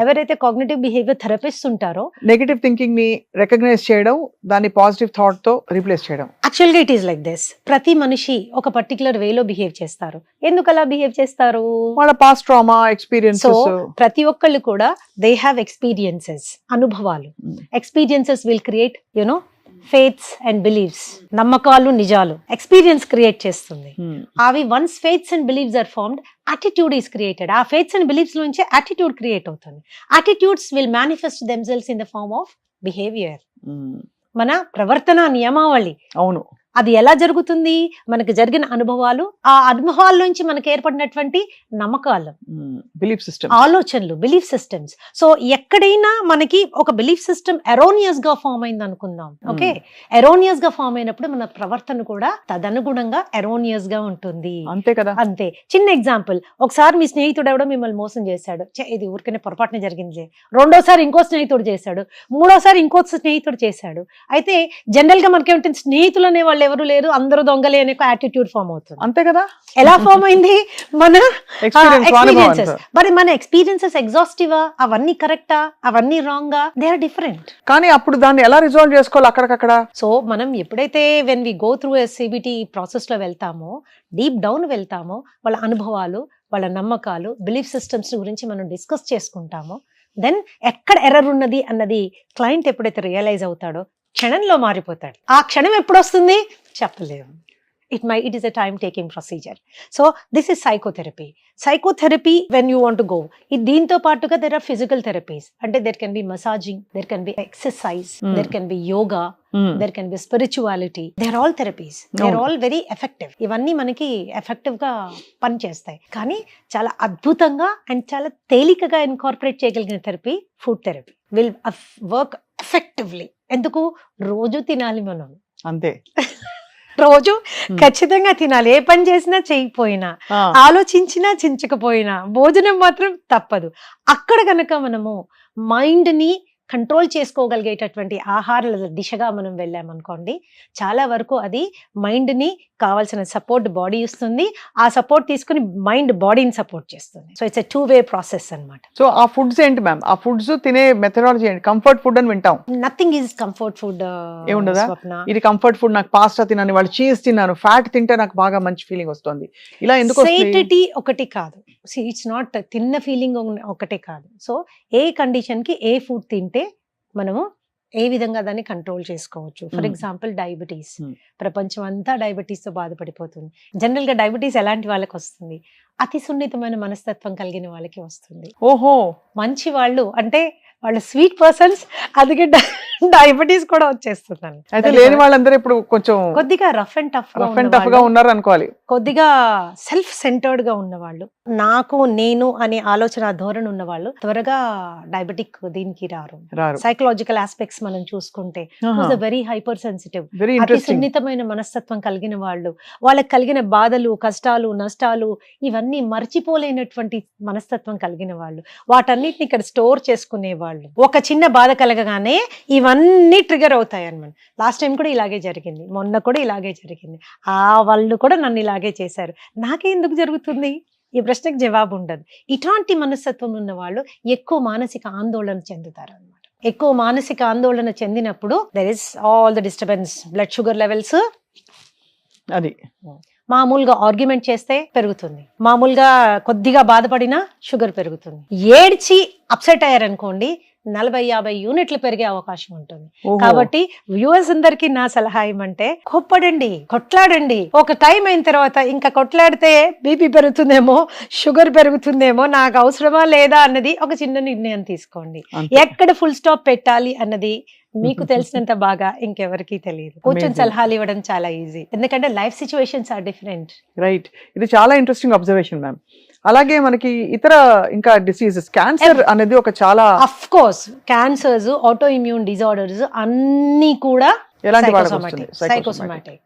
C: ఎవరైతే కాగ్నిటివ్ బిహేవియర్ థెరపిస్ట్ ఉంటారో
B: నెగటివ్ థింకింగ్ ని రికగ్నైజ్ చేయడం, దాన్ని పాజిటివ్ థాట్ తో రీప్లేస్ చేయడం.
C: యాక్చువల్ గా ఇట్ ఈస్ లైక్ దిస్. ప్రతి మనిషి ఒక పర్టికులర్ వేలో బిహేవ్ చేస్తారు. ఎందుకు అలా బిహేవ్ చేస్తారు?
B: వాళ్ళ పాస్ట్ ట్రామా ఎక్స్పీరియన్సెస్.
C: సో ప్రతి ఒక్కళ్ళు కూడా దే హ్యావ్ ఎక్స్పీరియన్సెస్, అనుభవాలు. Experiences will create you know faiths and beliefs. నమ్మకాలు, నిజాలు ఎక్స్పీరియన్స్ క్రియేట్ చేస్తుంది. అవి once faiths and beliefs are formed, attitude is created. ఆ ఫేత్స్ అండ్ బిలీవ్స్ నుంచి యాటిట్యూడ్ క్రియేట్ అవుతుంది. Attitudes will manifest themselves in the form of behaviour. మన ప్రవర్తన నియమావళి.
B: అవును.
C: అది ఎలా జరుగుతుంది? మనకు జరిగిన అనుభవాలు, ఆ అనుభవాల నుంచి మనకు ఏర్పడినటువంటి నమ్మకాలు,
B: బిలీఫ్ సిస్టమ్,
C: ఆలోచనలు, బిలీఫ్ సిస్టమ్స్. సో ఎక్కడైనా మనకి ఒక బిలీఫ్ సిస్టమ్ ఎరోనియస్ గా ఫామ్ అయింది అనుకుందాం. ఓకే, ఎరోనియస్ గా ఫామ్ అయినప్పుడు మన ప్రవర్తన కూడా తదనుగుణంగా ఎరోనియస్ గా ఉంటుంది.
B: అంతే కదా.
C: అంతే. చిన్న ఎగ్జాంపుల్, ఒకసారి మీ స్నేహితుడు ఎవడో మిమ్మల్ని మోసం చేశాడు. ఇది ఊరికనే పొరపాటున జరిగింది. రెండోసారి ఇంకో స్నేహితుడు చేశాడు. మూడోసారి ఇంకో స్నేహితుడు చేశాడు. అయితే జనరల్ గా మనకేమిటి, స్నేహితులు అనే వాళ్ళు ఎవరు లేరు, అందరూ దొంగలే అనే యాటిట్యూడ్ ఫామ్ అవుతుంది.
B: అంతే కదా.
C: ఎలా ఫామ్ అయింది? మన
B: ఎక్స్పీరియన్సెస్.
C: మరి మన ఎక్స్పీరియన్సెస్ ఎగ్జాస్టివా? అవన్నీ కరెక్టా? అవన్నీ రాంగా? They are different.
B: కానీ అప్పుడు దాన్ని ఎలా రిజాల్వ్ చేసుకోవాలి అక్కడికక్కడ?
C: సో మనం ఎప్పుడైతే when we go through CBT process లో వెళ్తామో, డీప్ డౌన్ వెళ్తామో, వాళ్ళ అనుభవాలు, వాళ్ళ నమ్మకాలు, బిలీఫ్ సిస్టమ్స్ గురించి మనం డిస్కస్ చేసుకుంటామో, దెన్ ఎక్కడ ఎర్రర్ ఉన్నది అన్నది క్లయింట్ ఎప్పుడైతే రియలైజ్ అవుతాడో క్షణంలో మారిపోతాడు. ఆ క్షణం ఎప్పుడు వస్తుంది చెప్పలేము. it is a time taking procedure. So this is psychotherapy. Psychotherapy when you want to go, దీంతో పాటుగా there are physical therapies. అంటే there can be massaging, there can be exercise, there can be yoga, there can be spirituality. They are all therapies. They are all very effective. ఇవన్నీ మనకి effective గా పనిచేస్తాయి. కానీ చాలా అద్భుతంగా అండ్ చాలా తేలికగా ఇన్కార్పొరేట్ చేయగలిగిన therapy food therapy will work effectively. ఎందుకు? రోజు తినాలి మనం.
B: అంతే.
C: రోజు ఖచ్చితంగా తినాలి. ఏ పని చేసినా చేయకపోయినా, ఆలోచించినా చించకపోయినా, భోజనం మాత్రం తప్పదు. అక్కడ గనక మనము మైండ్ ని కంట్రోల్ చేసుకోగలిగేటటువంటి ఆహారాల దిశగా మనం వెళ్ళామనుకోండి, చాలా వరకు అది మైండ్ ని కావాల్సిన సపోర్ట్ బాడీ ఇస్తుంది. ఆ సపోర్ట్ తీసుకుని మైండ్ బాడీని సపోర్ట్ చేస్తుంది. So it's a 2-way process అన్నమాట.
B: సో ఆ ఫుడ్స్ ఏంటి మ్యామ్? ఆ ఫుడ్స్ తినే మెథడాలజీ ఏంటి? కంఫర్ట్ ఫుడ్ అని వింటాం.
C: Nothing is comfort food.
B: ఏముండదా? ఇది కంఫర్ట్ ఫుడ్, నాకు పాస్తా తిన్నాను, వాళ్ళు చీజ్ తిన్నాను, ఫ్యాట్ తింటే నాకు బాగా మంచి ఫీలింగ్ వస్తుంది, ఇలా ఎందుకు?
C: సేటిటీ ఒకటి కాదు. ఇట్స్ నాట్ తిన్న ఫీలింగ్ ఒకటే కాదు. సో ఏ కండిషన్ కి ఏ ఫుడ్ తింటే మనము ఏ విధంగా దాన్ని కంట్రోల్ చేసుకోవచ్చు. For example diabetes. ప్రపంచం అంతా డయాబెటీస్ తో బాధపడిపోతుంది. జనరల్ గా డయాబెటీస్ ఎలాంటి వాళ్ళకి వస్తుంది? అతి సున్నితమైన మనస్తత్వం కలిగిన వాళ్ళకి వస్తుంది.
B: ఓహో.
C: మంచి వాళ్ళు అంటే వాళ్ళు స్వీట్ పర్సన్స్, అందుకే డయాబెటీస్ కూడా వచ్చేస్తుందని.
B: అయితే లేని వాళ్ళందరూ ఇప్పుడు కొంచెం
C: కొద్దిగా రఫ్ అండ్ టఫ్
B: గా ఉన్నారు అనుకోవాలి.
C: కొద్దిగా సెల్ఫ్ సెంటర్డ్ గా ఉన్నవాళ్ళు, నాకు నేను అనే ఆలోచన ధోరణి ఉన్న వాళ్ళు త్వరగా డయాబెటిక్ దీనికి రారు. సైకలాజికల్ ఆస్పెక్ట్స్ మనం చూసుకుంటే వెరీ హైపర్ సెన్సిటివ్, అతి సున్నితమైన మనస్తత్వం కలిగిన వాళ్ళు, వాళ్ళకి కలిగిన బాధలు, కష్టాలు, నష్టాలు ఇవన్నీ మర్చిపోలేనటువంటి మనస్తత్వం కలిగిన వాళ్ళు, వాటన్నిటిని ఇక్కడ స్టోర్ చేసుకునే వాళ్ళు. ఒక చిన్న బాధ కలగగానే ఇవన్నీ ట్రిగర్ అవుతాయి అన్నమాట. లాస్ట్ టైం కూడా ఇలాగే జరిగింది, మొన్న కూడా ఇలాగే జరిగింది, ఆ వాళ్ళు కూడా నన్ను ఇలాగే చేశారు, నాకే ఎందుకు జరుగుతుంది? ఈ ప్రశ్నకు జవాబు ఉండదు. ఇట్లాంటి మనస్తత్వం ఉన్న వాళ్ళు ఎక్కువ మానసిక ఆందోళన చెందుతారు అన్నమాట. ఎక్కువ మానసిక ఆందోళన చెందినప్పుడు there is all the disturbance, blood sugar levels, అది మామూలుగా ఆర్గ్యుమెంట్ చేస్తే పెరుగుతుంది, మామూలుగా కొద్దిగా బాధపడినా షుగర్ పెరుగుతుంది, ఏడ్చి అప్సెట్ అయ్యారనుకోండి 40-50 యూనిట్లు పెరిగే అవకాశం ఉంటుంది. కాబట్టి వ్యూవర్స్ అందరికి నా సలహా ఏమంటే, కోప్పడండి, కొట్లాడండి. ఒక టైం అయిన తర్వాత ఇంకా కొట్లాడితే బీపీ పెరుగుతుందేమో, షుగర్ పెరుగుతుందేమో, నాకు అవసరమా లేదా అన్నది ఒక చిన్న నిర్ణయం తీసుకోండి. ఎక్కడ ఫుల్ స్టాప్ పెట్టాలి అన్నది మీకు తెలిసినంత బాగా ఇంకెవరికి తెలియదు. కూర్చొని
B: Amazing.
C: సలహాలు ఇవ్వడం చాలా ఈజీ, ఎందుకంటే life situations are different.
B: Right, ఇది చాలా ఇంట్రెస్టింగ్ అబ్జర్వేషన్ మ్యామ్. అలాగే మనకి ఇతర ఇంకా డిసీజెస్, క్యాన్సర్ అనేది ఒక చాలా
C: of course cancers, auto immune disorders అన్నీ కూడా
B: ఎలాంటి వాళ్ళకి వస్తుంది?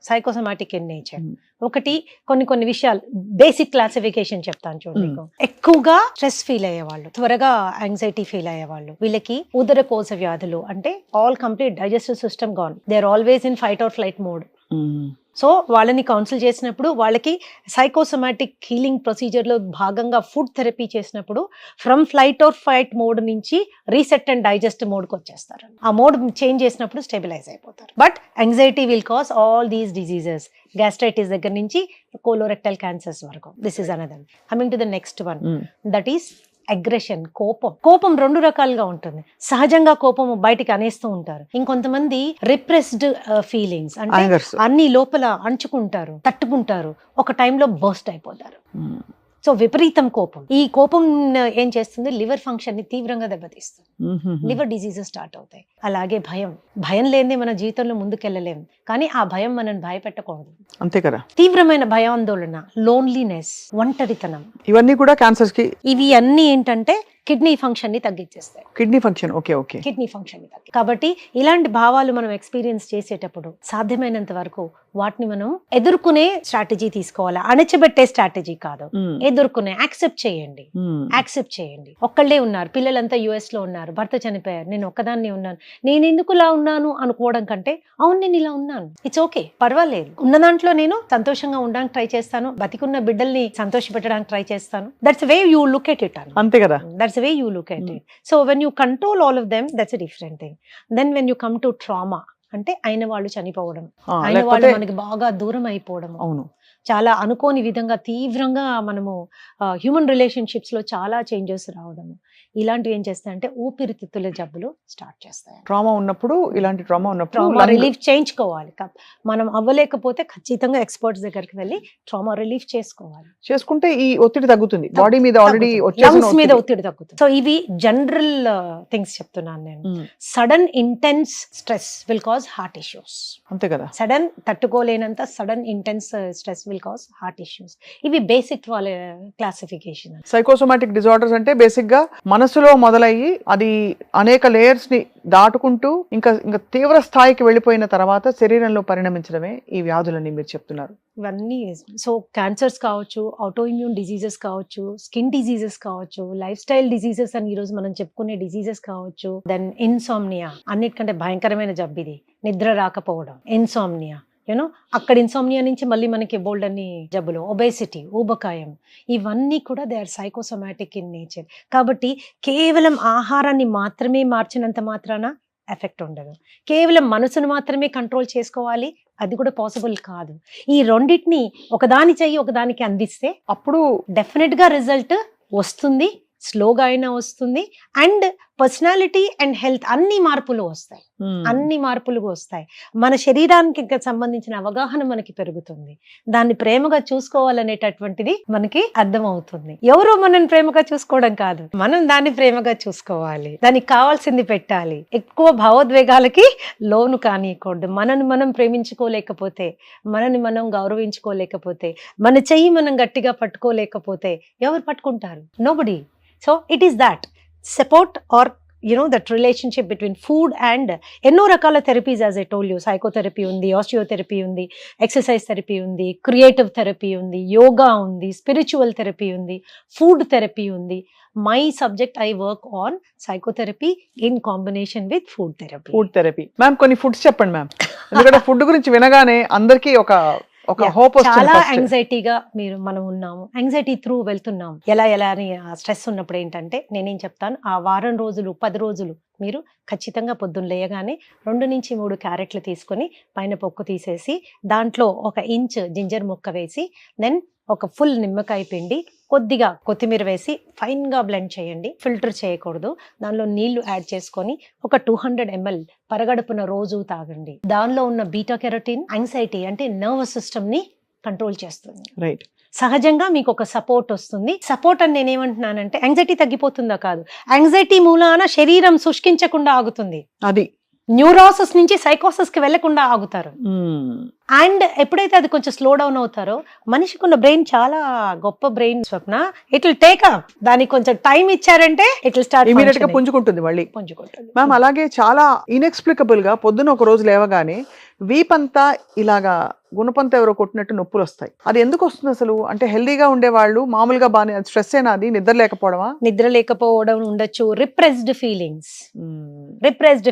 C: Psychosomatic in nature. ఒకటి కొన్ని విషయాలు బేసిక్ క్లాసిఫికేషన్ చెప్తాను చూడండి. ఎక్కువగా స్ట్రెస్ ఫీల్ అయ్యేవాళ్ళు, త్వరగా యాంగ్జైటీ ఫీల్ అయ్యేవాళ్ళు, వీళ్ళకి ఉదరకోశ వ్యాధులు, అంటే all complete digestive system gone, they are always in fight or flight mode. So వాళ్ళని కౌన్సిల్ చేసినప్పుడు వాళ్ళకి సైకోసోమాటిక్ హీలింగ్ ప్రొసీజర్ లో భాగంగా ఫుడ్ థెరపీ చేసినప్పుడు from flight or fight mode నుంచి రీసెట్ అండ్ డైజెస్ట్ మోడ్ కి వచ్చేస్తారు. ఆ మోడ్ చేంజ్ చేసినప్పుడు స్టెబిలైజ్ అయిపోతారు. But anxiety will cause all these diseases, gastritis దగ్గర నుంచి కోలోరెక్టల్ క్యాన్సర్స్ వరకు. This is another. Coming to the next one, that is aggression. కోపం రెండు రకాలుగా ఉంటుంది. సహజంగా కోపం బయటికి అనేస్తూ ఉంటారు. ఇంకొంతమంది రిప్రెస్డ్ ఫీలింగ్స్, అంటే అన్ని లోపల అంచుకుంటారు, తట్టుకుంటారు, ఒక టైంలో బర్స్ట్ అయిపోతారు. సో విపరీతం కోపం. ఈ కోపం ఏం చేస్తుంది? లివర్ ఫంక్షన్ ని తీవ్రంగా దెబ్బతీస్తుంది. లివర్ డిసీజెస్ స్టార్ట్ అవుతాయి. అలాగే భయం లేనిదే మన జీవితంలో ముందుకెళ్ళలేము, కానీ ఆ భయం మనం భయపెట్టకూడదు.
B: అంతే కదా.
C: తీవ్రమైన భయాందోళన, లోన్లీనెస్, ఒంటరితనం,
B: ఇవన్నీ కూడా క్యాన్సర్స్ కి.
C: ఇవి అన్ని ఏంటంటే కిడ్నీ ఫంక్షన్ ని తగ్గించేస్తాయి.
B: Kidney function, okay.
C: Kidney function ని తగ్గి. కాబట్టి ఇలాంటి భావాలు మనం ఎక్స్పీరియన్స్ చేసేటప్పుడు సాధ్యమైనంత వరకు వాటిని మనం ఎదుర్కొనే స్ట్రాటజీ తీసుకోవాలి. అణచిపెట్టే స్ట్రాటజీ కాదు, ఎదుర్కొనే. యాక్సెప్ట్ చేయండి. ఒక్కళ్ళే ఉన్నారు, పిల్లలంతా యుఎస్ లో ఉన్నారు, భర్త చనిపోయారు, నేను ఒక్కదాన్ని ఉన్నాను, నేను ఎందుకు ఇలా ఉన్నాను అనుకోవడం కంటే, అవును నేను ఇలా ఉన్నాను, ఇట్స్ ఓకే, పర్వాలేదు, ఉన్న దాంట్లో నేను సంతోషంగా ఉండడానికి ట్రై చేస్తాను, బతికున్న బిడ్డల్ని సంతోష పెట్టడానికి ట్రై చేస్తాను. That's way you look at it.
B: అంతే కదా.
C: That's the way you look at it. So when you control all of them, that's a different thing. Then when you come to trauma, అంటే అయిన వాళ్ళు చనిపోవడం, అయిన వాళ్ళు మనకి బాగా దూరం అయిపోవడం, చాలా అనుకోని విధంగా తీవ్రంగా మనము హ్యూమన్ రిలేషన్షిప్స్ లో చాలా చేంజెస్ రావడం, ఇలాంటివి ఏం చేస్తాయంటే ఊపిరితిత్తుల జబ్బులు స్టార్ట్ చేస్తాయి.
B: ఇలాంటి ట్రామా ఉన్నప్పుడు
C: రిలీఫ్ చేయించుకోవాలి. మనం అవ్వలేకపోతే ఖచ్చితంగా ఎక్స్పర్ట్స్ దగ్గరికి వెళ్ళి ట్రామా రిలీఫ్ చేసుకుంటే
B: ఈ ఒత్తిడి తగ్గుతుంది, బాడీ మీద ఆల్రెడీ
C: లంగ్స్ మీద ఒత్తిడి తగ్గుతుంది. సో ఇవి జనరల్ థింగ్స్ చెప్తున్నాను నేను. Sudden intense stress will cause heart issues.
B: అంతే కదా.
C: సడన్ తట్టుకోలేనంత sudden intense stress will cause heart issues. ఇవి బేసిక్ వాళ్ళ క్లాసిఫికేషన్.
B: సైకోసోమాటిక్ డిజార్డర్స్ అంటే బేసిక్ గా మనసులో మొదలయ్యి అది అనేక లేయర్స్ ని దాటుకుంటూ ఇంకా తీవ్ర స్థాయికి వెళ్ళిపోయిన తర్వాత శరీరంలో పరిణమించడమే ఈ వ్యాధులని మీరు చెప్తున్నారు.
C: ఇవన్నీ సో క్యాన్సర్స్ కావచ్చు, ఆటో ఇమ్యూన్ డిజీజెస్ కావచ్చు, స్కిన్ డిజీజెస్ కావచ్చు, లైఫ్ స్టైల్ డిజీజెస్ అని ఈరోజు మనం చెప్పుకునే డిజీజెస్ కావచ్చు. దెన్ ఇన్సామ్నియా, అన్నిటికంటే భయంకరమైన జబ్బు ఇది, నిద్ర రాకపోవడం, ఇన్సామ్నియా. అక్కడ ఇన్సోమ్నియా నుంచి మళ్ళీ మనకి బోల్డ్ అన్ని జబ్బులు, ఒబేసిటీ, ఊబకాయం, ఇవన్నీ కూడా they are psychosomatic in nature. కాబట్టి కేవలం ఆహారాన్ని మాత్రమే మార్చినంత మాత్రాన ఎఫెక్ట్ ఉండదు. కేవలం మనసును మాత్రమే కంట్రోల్ చేసుకోవాలి, అది కూడా పాసిబుల్ కాదు. ఈ రెండింటిని ఒకదాని చెయ్యి ఒకదానికి అందిస్తే అప్పుడు డెఫినెట్ గా రిజల్ట్ వస్తుంది, స్లోగా అయినా వస్తుంది. అండ్ పర్సనాలిటీ అండ్ హెల్త్ అన్ని మార్పులు వస్తాయి. మన శరీరానికి సంబంధించిన అవగాహన మనకి పెరుగుతుంది, దాన్ని ప్రేమగా చూసుకోవాలనేటటువంటిది మనకి అర్థం అవుతుంది. ఎవరో మనం ప్రేమగా చూసుకోవడం కాదు, మనం దాన్ని ప్రేమగా చూసుకోవాలి, దానికి కావాల్సింది పెట్టాలి. ఎక్కువ భావోద్వేగాలకి లోను కానియకూడదు. మనని మనం ప్రేమించుకోలేకపోతే, మనని మనం గౌరవించుకోలేకపోతే, మన చెయ్యి మనం గట్టిగా పట్టుకోలేకపోతే ఎవరు పట్టుకుంటారు? Nobody. So it is that support or that relationship between food and ఎన్నో రకాల therapies, as I told you, psychotherapy ఉంది, ఆస్టియోథెరపీ ఉంది, ఎక్సర్సైజ్ థెరపీ ఉంది, క్రియేటివ్ థెరపీ ఉంది, యోగా ఉంది, స్పిరిచువల్ థెరపీ ఉంది, ఫుడ్ థెరపీ ఉంది. My subject, I work on psychotherapy in combination with food therapy.
B: Ma'am కొన్ని ఫుడ్స్ చెప్పండి మ్యామ్, ఎందుకంటే ఫుడ్ గురించి వినగానే అందరికీ ఒక హోప్ వస్తుంది.
C: చాలా యాంగ్జైటీగా మనం ఉన్నాము, యాంగ్జైటీ త్రూ వెళ్తున్నాము. ఎలా అని స్ట్రెస్ ఉన్నప్పుడు ఏంటంటే నేనేం చెప్తాను, ఆ వారం రోజులు 10 రోజులు మీరు ఖచ్చితంగా పొద్దున్న లేయగానే 2 నుంచి 3 క్యారెట్లు తీసుకొని పైన పొక్కు తీసేసి దాంట్లో 1 ఇంచ్ జింజర్ ముక్క వేసి, దెన్ ఒక ఫుల్ నిమ్మకాయ పిండి, కొద్దిగా కొత్తిమీర వేసి ఫైన్ గా బ్లెండ్ చేయండి. ఫిల్టర్ చేయకూడదు. దానిలో నీళ్లు యాడ్ చేసుకొని ఒక 200 ml పరగడుపున రోజు తాగండి. దానిలో ఉన్న బీటా కెరోటిన్ యాంగ్జైటీ అంటే నర్వస్ సిస్టమ్ ని కంట్రోల్ చేస్తుంది.
B: రైట్.
C: సహజంగా మీకు ఒక సపోర్ట్ వస్తుంది. సపోర్ట్ అని నేనేమంటున్నానంటే యాంగ్జైటీ తగ్గిపోతుందా కాదు, యాంగ్జైటీ మూలాన శరీరం శుష్కించకుండా ఆగుతుంది.
B: అది
C: న్యూరోసిస్ నుంచి సైకోసిస్ కి వెళ్లకుండా ఆగుతారు. అండ్ ఎప్పుడైతే అది కొంచెం స్లో డౌన్ అవుతారో, మనిషికి ఉన్న బ్రెయిన్ చాలా గొప్ప brain Swapna. It will take up, దానికి కొంచెం టైం ఇచ్చారంటే ఇట్ విల్ స్టార్ట్
B: ఇమీడియట్ గా పుంజుకుంటుంది మళ్ళీ.
C: పుంజుకుంటుంది.
B: మ్యామ్ అలాగే చాలా ఇన్ఎక్స్ప్లికబుల్ గా పొద్దున ఒక రోజు లేవగానే వీపంతా ఇలాగా గుణపంత ఎవరో కొట్టినట్టు నొప్పులు వస్తాయి. అది ఎందుకు వస్తుంది అసలు? అంటే హెల్దీగా ఉండేవాళ్ళు మామూలుగా బాగానే, స్ట్రెస్ ఏనా, అది నిద్ర లేకపోవడమా?
C: నిద్ర లేకపోవడం ఉండొచ్చు, రిప్రెస్డ్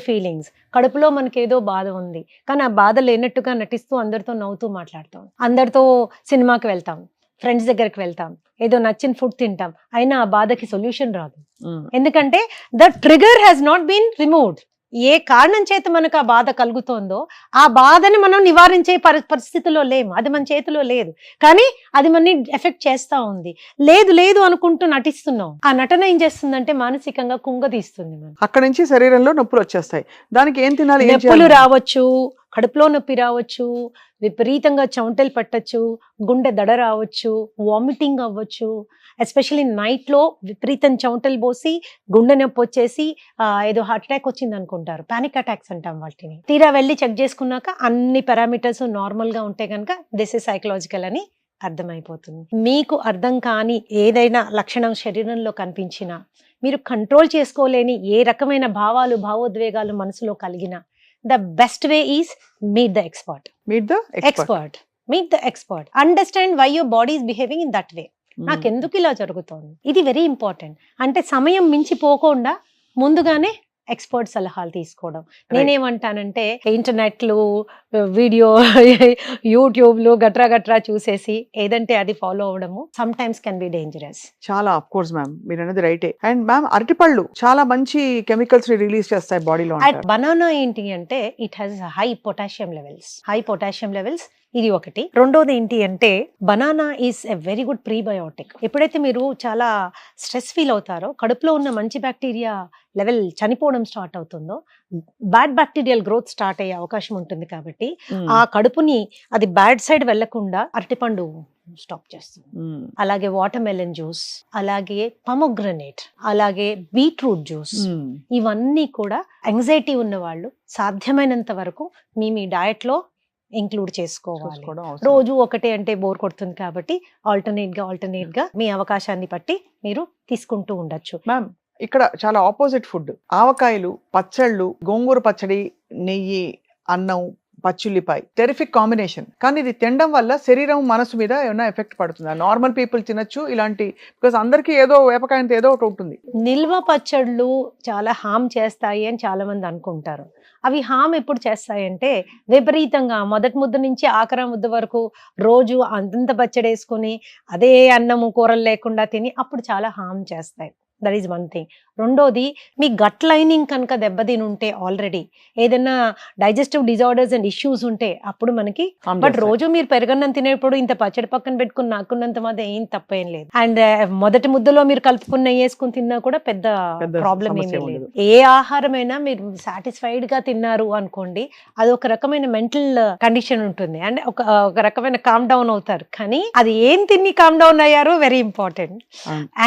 C: ఫీలింగ్స్. కడుపులో మనకి ఏదో బాధ ఉంది, కానీ ఆ బాధ లేనట్టుగా నటిస్తూ అందరితో నవ్వుతూ మాట్లాడతాం, అందరితో సినిమాకి వెళ్తాం, ఫ్రెండ్స్ దగ్గరికి వెళ్తాం, ఏదో నచ్చిన ఫుడ్ తింటాం, అయినా ఆ బాధకి సొల్యూషన్ రాదు. ఎందుకంటే the trigger has not been removed. ఏ కారణం చేత మనకు ఆ బాధ కలుగుతోందో ఆ బాధని మనం నివారించే పరిస్థితిలో లేము, అది మన చేతిలో లేదు, కానీ అది మనని ఎఫెక్ట్ చేస్తా ఉంది. లేదు అనుకుంటూ నటిస్తున్నాం. ఆ నటన ఏం చేస్తుందంటే మానసికంగా కుంగదీస్తుంది. మనం
B: అక్కడి నుంచి శరీరంలో నొప్పులు వచ్చేస్తాయి. దానికి ఏం తినాలి?
C: నొప్పులు రావచ్చు, కడుపులో నొప్పి రావచ్చు, విపరీతంగా చెమటలు పట్టచ్చు, గుండె దడ రావచ్చు, వామిటింగ్ అవ్వచ్చు. ఎస్పెషల్లీ నైట్ లో విపరీతం చెమటలు పోసి గుండె నొప్పి వచ్చేసి ఏదో హార్ట్ అటాక్ వచ్చింది అనుకుంటారు, పానిక్ అటాక్స్ అంటాం వాటిని. తీరా వెళ్ళి చెక్ చేసుకున్నాక అన్ని పారామీటర్స్ నార్మల్ గా ఉంటే కనుక దిస్ ఇస్ సైకలాజికల్ అని అర్థమైపోతుంది. మీకు అర్థం కాని ఏదైనా లక్షణం శరీరంలో కనిపించినా, మీరు కంట్రోల్ చేసుకోలేని ఏ రకమైన భావాలు భావోద్వేగాలు మనసులో కలిగినా, the best way is meet the expert. Meet the expert. Understand why your body is behaving in that way. నాకు ఎందుకు ఇలా జరుగుతోంది, ఇది వెరీ ఇంపార్టెంట్. అంటే సమయం మించిపోకుండా ముందుగానే ఎక్స్పర్ట్ సలహాలు తీసుకోవడం. నేనేమంటానంటే ఇంటర్నెట్లు, వీడియో, యూట్యూబ్లు గట్రా చూసేసి ఏదంటే అది ఫాలో అవడము some times can be dangerous.
B: చాలా ఆఫ్ కోర్స్ మ్యామ్, మీరు అనేది రైటే. అండ్ మ్యామ్ అరటిపళ్ళు చాలా మంచి కెమికల్స్ రిలీజ్ చేస్తాయి బాడీలో.
C: బనానా ఏంటి అంటే it has high potassium levels, ఇది ఒకటి. రెండోది ఏంటి అంటే banana is a very good prebiotic. ఎప్పుడైతే మీరు చాలా స్ట్రెస్ ఫీల్ అవుతారో, కడుపులో ఉన్న మంచి బ్యాక్టీరియా లెవెల్ చనిపోవడం స్టార్ట్ అవుతుందో, బ్యాడ్ బ్యాక్టీరియల్ గ్రోత్ స్టార్ట్ అయ్యే అవకాశం ఉంటుంది. కాబట్టి ఆ కడుపుని అది బ్యాడ్ సైడ్ వెళ్లకుండా అరటిపండు స్టాప్ చేస్తుంది. అలాగే వాటర్ మెలన్ జ్యూస్, అలాగే పొమోగ్రనేట్, అలాగే బీట్రూట్ జ్యూస్, ఇవన్నీ కూడా యాంగ్జైటీ ఉన్న వాళ్ళు సాధ్యమైనంత వరకు మీ డయట్ లో ఇంక్లూడ్ చేసుకోవాలి. రోజు ఒకటే అంటే బోర్ కొడుతుంది కాబట్టి ఆల్టర్నేట్ గా మీ అవకాశాన్ని బట్టి మీరు తీసుకుంటూ ఉండొచ్చు.
B: మ్యామ్ ఇక్కడ చాలా ఆపోజిట్ ఫుడ్, ఆవకాయలు, పచ్చళ్ళు, గోంగూర పచ్చడి, నెయ్యి, అన్నం, పచ్చిల్లిపాయ, టెరిఫిక్ కాంబినేషన్. కానీ ఇది తినడం వల్ల శరీరం మనసు మీద ఏమైనా ఎఫెక్ట్ పడుతుందా? నార్మల్ పీపుల్ తినొచ్చు ఇలాంటి, బికాస్ అందరికి ఏదో వేపకాయంతో ఏదో ఒకటి ఉంటుంది.
C: నిల్వ పచ్చళ్ళు చాలా హామ్ చేస్తాయి అని చాలా మంది అనుకుంటారు. అవి హామ్ ఎప్పుడు చేస్తాయంటే విపరీతంగా మొదటి ముద్ద నుంచి ఆఖరి ముద్ద వరకు రోజు అంతంత పచ్చడి వేసుకుని అదే అన్నము కూరలు లేకుండా తిని అప్పుడు చాలా హామ్ చేస్తాయి. That is one thing. రెండోది, మీ గట్ లైనింగ్ కనుక దెబ్బతిని ఉంటే, ఆల్రెడీ ఏదైనా డైజెస్టివ్ డిజార్డర్స్ అండ్ ఇష్యూస్ ఉంటే అప్పుడు మనకి. బట్ రోజు మీరు పెరగన్నం తినేప్పుడు ఇంత పచ్చడి పక్కన పెట్టుకుని నాకున్నంత మాత్రం ఏం తప్పేం లేదు. అండ్ మొదటి ముద్దలో మీరు కలుపుకున్న వేసుకుని తిన్నా కూడా పెద్ద ప్రాబ్లం ఏమీ లేదు. ఏ ఆహారమైనా మీరు సాటిస్ఫైడ్ గా తిన్నారు అనుకోండి, అది ఒక రకమైన మెంటల్ కండిషన్ ఉంటుంది, అండ్ ఒక రకమైన కామ్ డౌన్ అవుతారు. కానీ అది ఏం తిని కామ్ డౌన్ అయ్యారు వెరీ ఇంపార్టెంట్.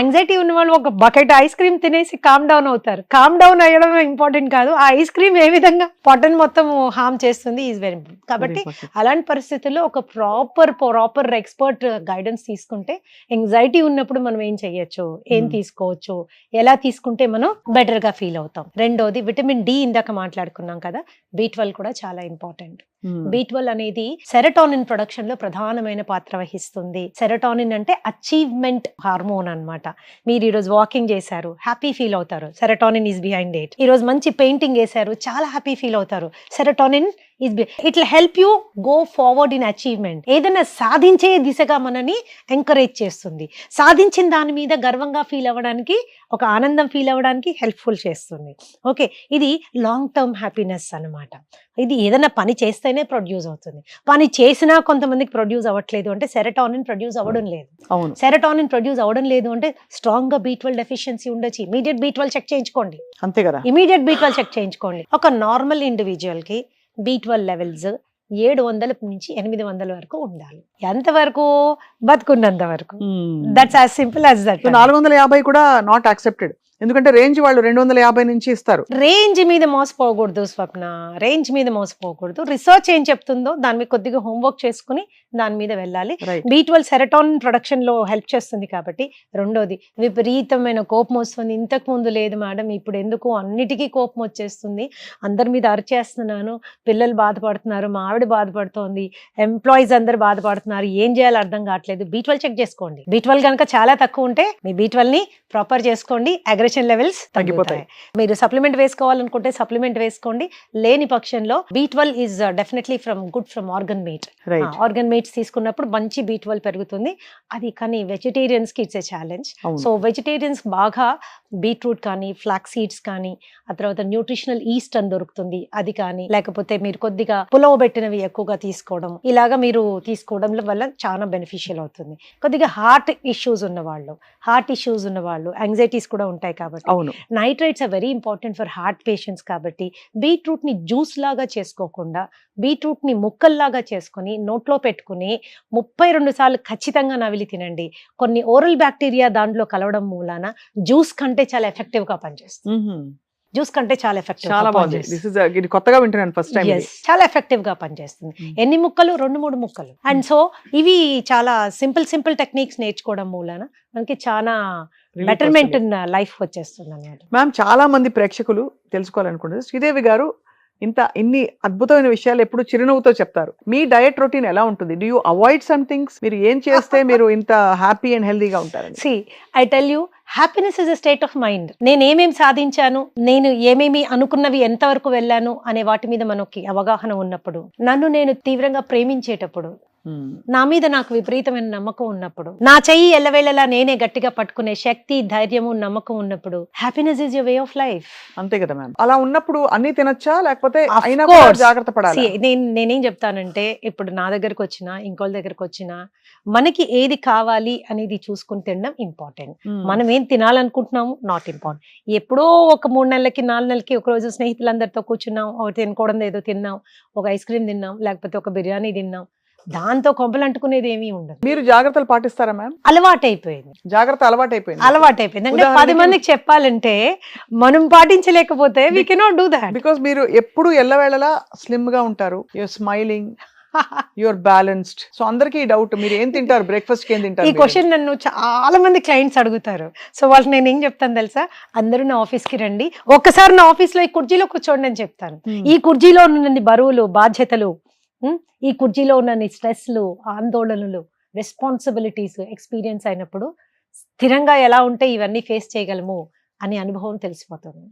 C: యాంగ్జైటీ ఉన్న వాళ్ళు ఒక బకెట్ ఐస్ క్రీమ్ తినేసి కామ్ డౌన్ అవుతారు. కామ్ డౌన్ అయ్యడం ఇంపార్టెంట్ కాదు, ఆ ఐస్ క్రీమ్ ఏ విధంగా పొట్టను మొత్తం హార్మ్ చేస్తుంది ఈజ్ వెరీ ఇంపార్టెంట్. కాబట్టి అలాంటి పరిస్థితుల్లో ఒక ప్రాపర్ ఎక్స్పర్ట్ గైడెన్స్ తీసుకుంటే, యాంగ్జైటీ ఉన్నప్పుడు మనం ఏం చెయ్యొచ్చు, ఏం తీసుకోవచ్చు, ఎలా తీసుకుంటే మనం బెటర్ గా ఫీల్ అవుతాం. రెండోది విటమిన్ డి, ఇందాక మాట్లాడుకున్నాం కదా, B12 కూడా చాలా ఇంపార్టెంట్. B12 అనేది సెరటోనిన్ ప్రొడక్షన్ లో ప్రధానమైన పాత్ర వహిస్తుంది. సెరటోనిన్ అంటే అచీవ్మెంట్ హార్మోన్ అన్నమాట. మీరు ఈరోజు వాకింగ్ చేశారు, హ్యాపీ ఫీల్ అవుతారు, సెరటోనిన్ ఈస్ బిహైండ్ ఇట్. ఈ రోజు మంచి పెయింటింగ్ వేశారు, చాలా హ్యాపీ ఫీల్ అవుతారు, serotonin it will help you go forward in achievement. ఏదైనా సాధించే దిశగా మనని ఎంకరేజ్ చేస్తుంది. సాధించిన దాని మీద గర్వంగా ఫీల్ అవ్వడానికి, ఒక ఆనందం ఫీల్ అవ్వడానికి హెల్ప్ఫుల్ చేస్తుంది. ఓకే, ఇది లాంగ్ టర్మ్ హ్యాపీనెస్ అన్నమాట. ఇది ఏదైనా పని చేస్తేనే ప్రొడ్యూస్ అవుతుంది. పని చేసినా కొంతమందికి ప్రొడ్యూస్ అవ్వట్లేదు అంటే సెరటోనిన్ ప్రొడ్యూస్ అవ్వడం లేదు. సెరటోనిన్ ప్రొడ్యూస్ అవ్వడం లేదు అంటే స్ట్రాంగ్ గా B12 డెఫిషియన్సీ ఉండొచ్చు. ఇమీడియట్ B12 చెక్ చేయించుకోండి.
B: అంతే కదా,
C: ఇమీడియట్ B12 చెక్ చేయించుకోండి. ఒక నార్మల్ ఇండివిజువల్ కి B12 లెవెల్స్ 700 నుంచి 800 వరకు ఉండాలి. ఎంతవరకు? బతుకున్నంత వరకు. That's as simple as that.
B: 450 కూడా నాట్ యాక్సెప్టెడ్. ఎందుకంటే రేంజ్ వాళ్ళు 250 నుంచి ఇస్తారు.
C: రేంజ్ మీద మోసపోకూడదు స్వప్న, రేంజ్ మీద మోసపోకూడదు. రిసర్చ్ ఏం చెప్తుందో దాని మీద కొద్దిగా హోంవర్క్ చేసుకుని దాని మీద వెళ్ళాలి.
B: రైట్.
C: B12 సెరటోనిన్ ప్రొడక్షన్ లో హెల్ప్ చేస్తుంది కాబట్టి. రెండోది విపరీతమైన కోపం వస్తుంది. ఇంతకు ముందు లేదు మేడం, ఇప్పుడు ఎందుకు అన్నిటికీ కోపం వచ్చేస్తుంది, అందరి మీద అరిచేస్తున్నాను, పిల్లలు బాధపడుతున్నారు, మా ఆవిడ బాధపడుతోంది, ఎంప్లాయీస్ అందరు బాధపడుతున్నారు, ఏం చేయాలో అర్థం కావట్లేదు. B12 చెక్ చేసుకోండి. B12 కనుక చాలా తక్కువ ఉంటే మీ B12 ని ప్రాపర్ చేసుకోండి, అగ్రెషన్ లెవెల్స్ తగ్గిపోతాయి. మీరు సప్లిమెంట్ వేసుకోవాలనుకుంటే సప్లిమెంట్ వేసుకోండి. లేని పక్షంలో B12 is definitely good from organ meat.
B: Right.
C: Organ meats తీసుకున్నప్పుడు మంచి B12 పెరుగుతుంది. అది కానీ వెజిటేరియన్స్ కి ఇట్స్ ఏ ఛాలెంజ్.
B: అవును.
C: సో వెజిటేరియన్స్ బాగా బీట్రూట్ కానీ, ఫ్లాక్ సీడ్స్ కానీ, ఆ తర్వాత న్యూట్రిషనల్ ఈస్ట్ అని దొరుకుతుంది, అది కానీ, లేకపోతే మీరు కొద్దిగా పులవబెట్టినవి ఎక్కువగా తీసుకోవడం, ఇలాగా మీరు తీసుకోవడం వల్ల చాలా బెనిఫిషియల్ అవుతుంది. కొద్దిగా హార్ట్ ఇష్యూస్ ఉన్న వాళ్ళు యాంగ్జైటీస్ కూడా ఉంటాయి కాబట్టి
B: అవును.
C: Nitrates are very important for heart patients కాబట్టి బీట్రూట్ ని జ్యూస్ లాగా చేసుకోకుండా బీట్రూట్ ని ముక్కల్లాగా చేసుకుని నోట్లో పెట్టుకుని 32 సార్లు ఖచ్చితంగా నవిలి తినండి. కొన్ని ఓరల్ బ్యాక్టీరియా దాంట్లో కలవడం మూలాన జ్యూస్ కంటే చాలా ఎఫెక్టివ్ గా పనిచేస్తుంది. జ్యూస్ కంటే చాలా ఎఫెక్టివ్.
B: చాలా బాగుంది. ఇది కొత్తగా వింటున్నాను ఫస్ట్ టైం.
C: చాలా ఎఫెక్టివ్ గా పనిచేస్తుంది. ఎన్ని ముక్కలు? 2-3 ముక్కలు. అండ్ సో ఇవి చాలా సింపుల్ టెక్నిక్స్ నేర్చుకోవడం మూలాన మనకి చాలా బెటర్మెంట్ ఇన్ లైఫ్ వచ్చేస్తుంది అన్నమాట.
B: మ్యామ్, చాలా మంది ప్రేక్షకులు తెలుసుకోవాలనుకుంటారు, శ్రీదేవి గారు ఇన్ని అద్భుతమైన విషయాలు ఎప్పుడు చిరునవ్వుతో చెప్తారు. మీ డయట్ రొటీన్ ఎలా ఉంటుంది? Do you avoid some things? మీరు ఏం చేస్తే మీరు ఇంత హ్యాపీ అండ్ హెల్దీగా ఉంటారు?
C: I tell you, happiness is a state of mind. నేను ఏమేమి సాధించాను, నేను ఏమేమి అనుకున్నవి ఎంతవరకు వెళ్ళాను అనే వాటి మీద మనకి అవగాహన ఉన్నప్పుడు, నన్ను నేను తీవ్రంగా ప్రేమించేటప్పుడు, నా మీద నాకు విపరీతమైన నమ్మకం ఉన్నప్పుడు, నా చెయ్యి ఎల్లవేళలా నేనే గట్టిగా పట్టుకునే శక్తి, ధైర్యము, నమ్మకం ఉన్నప్పుడు, happiness is your way of life.
B: అంతే కదా మ్యామ్. అలా ఉన్నప్పుడు అన్ని తినొచ్చా, లేకపోతే అయినా జాగ్రత్త పడాలి?
C: నేనేం చెప్తానంటే, ఇప్పుడు నా దగ్గరకు వచ్చినా ఇంకోళ్ళ దగ్గరకు వచ్చినా మనకి ఏది కావాలి అనేది చూసుకుని తినడం ఇంపార్టెంట్. మనం ఏం తినాలనుకుంటున్నాము నాట్ ఇంపార్టెంట్. ఎప్పుడో ఒక 3 నెలలకి 4 నెలలకి ఒక రోజు స్నేహితులందరితో కూర్చున్నాం, తినుకోవడం ఏదో తిన్నాం, ఒక ఐస్ క్రీమ్ తిన్నాం, లేకపోతే ఒక బిర్యానీ తిన్నాం, దాంతో కొంపలు అంటుకునేది ఏమీ ఉండదు.
B: మీరు జాగ్రత్తలు పాటిస్తారా మ్యామ్?
C: అలవాటైపోయింది. అంటే 10 మందికి చెప్పాలంటే మనం పాటించలేకపోతే we cannot do that.
B: Because మీరు ఎప్పుడు ఎల్లవేళలా స్లిమ్ గా ఉంటారు, you're smiling, you're balanced. So అందరికీ డౌట్, మీరు ఏం తింటారు, బ్రేక్ఫాస్ట్ కి ఏం తింటారు?
C: ఈ క్వశ్చన్ నన్ను చాలా మంది క్లయింట్స్ అడుగుతారు. సో వాళ్ళకి నేను ఏం చెప్తాను తెలుసా, అందరూ నా ఆఫీస్ కి రండి, ఒక్కసారి నా ఆఫీస్ లో ఈ కుర్చీలో కూర్చోండి అని చెప్తాను. ఈ కుర్చీలో ఉన్న బరువులు, బాధ్యతలు, ఈ కుర్చీలో ఉన్న స్ట్రెస్లు, ఆందోళనలు, రెస్పాన్సిబిలిటీస్ ఎక్స్పీరియన్స్ అయినప్పుడు స్థిరంగా ఎలా ఉంటే ఇవన్నీ ఫేస్ చేయగలము అనే అనుభవం తెలిసిపోతుంది.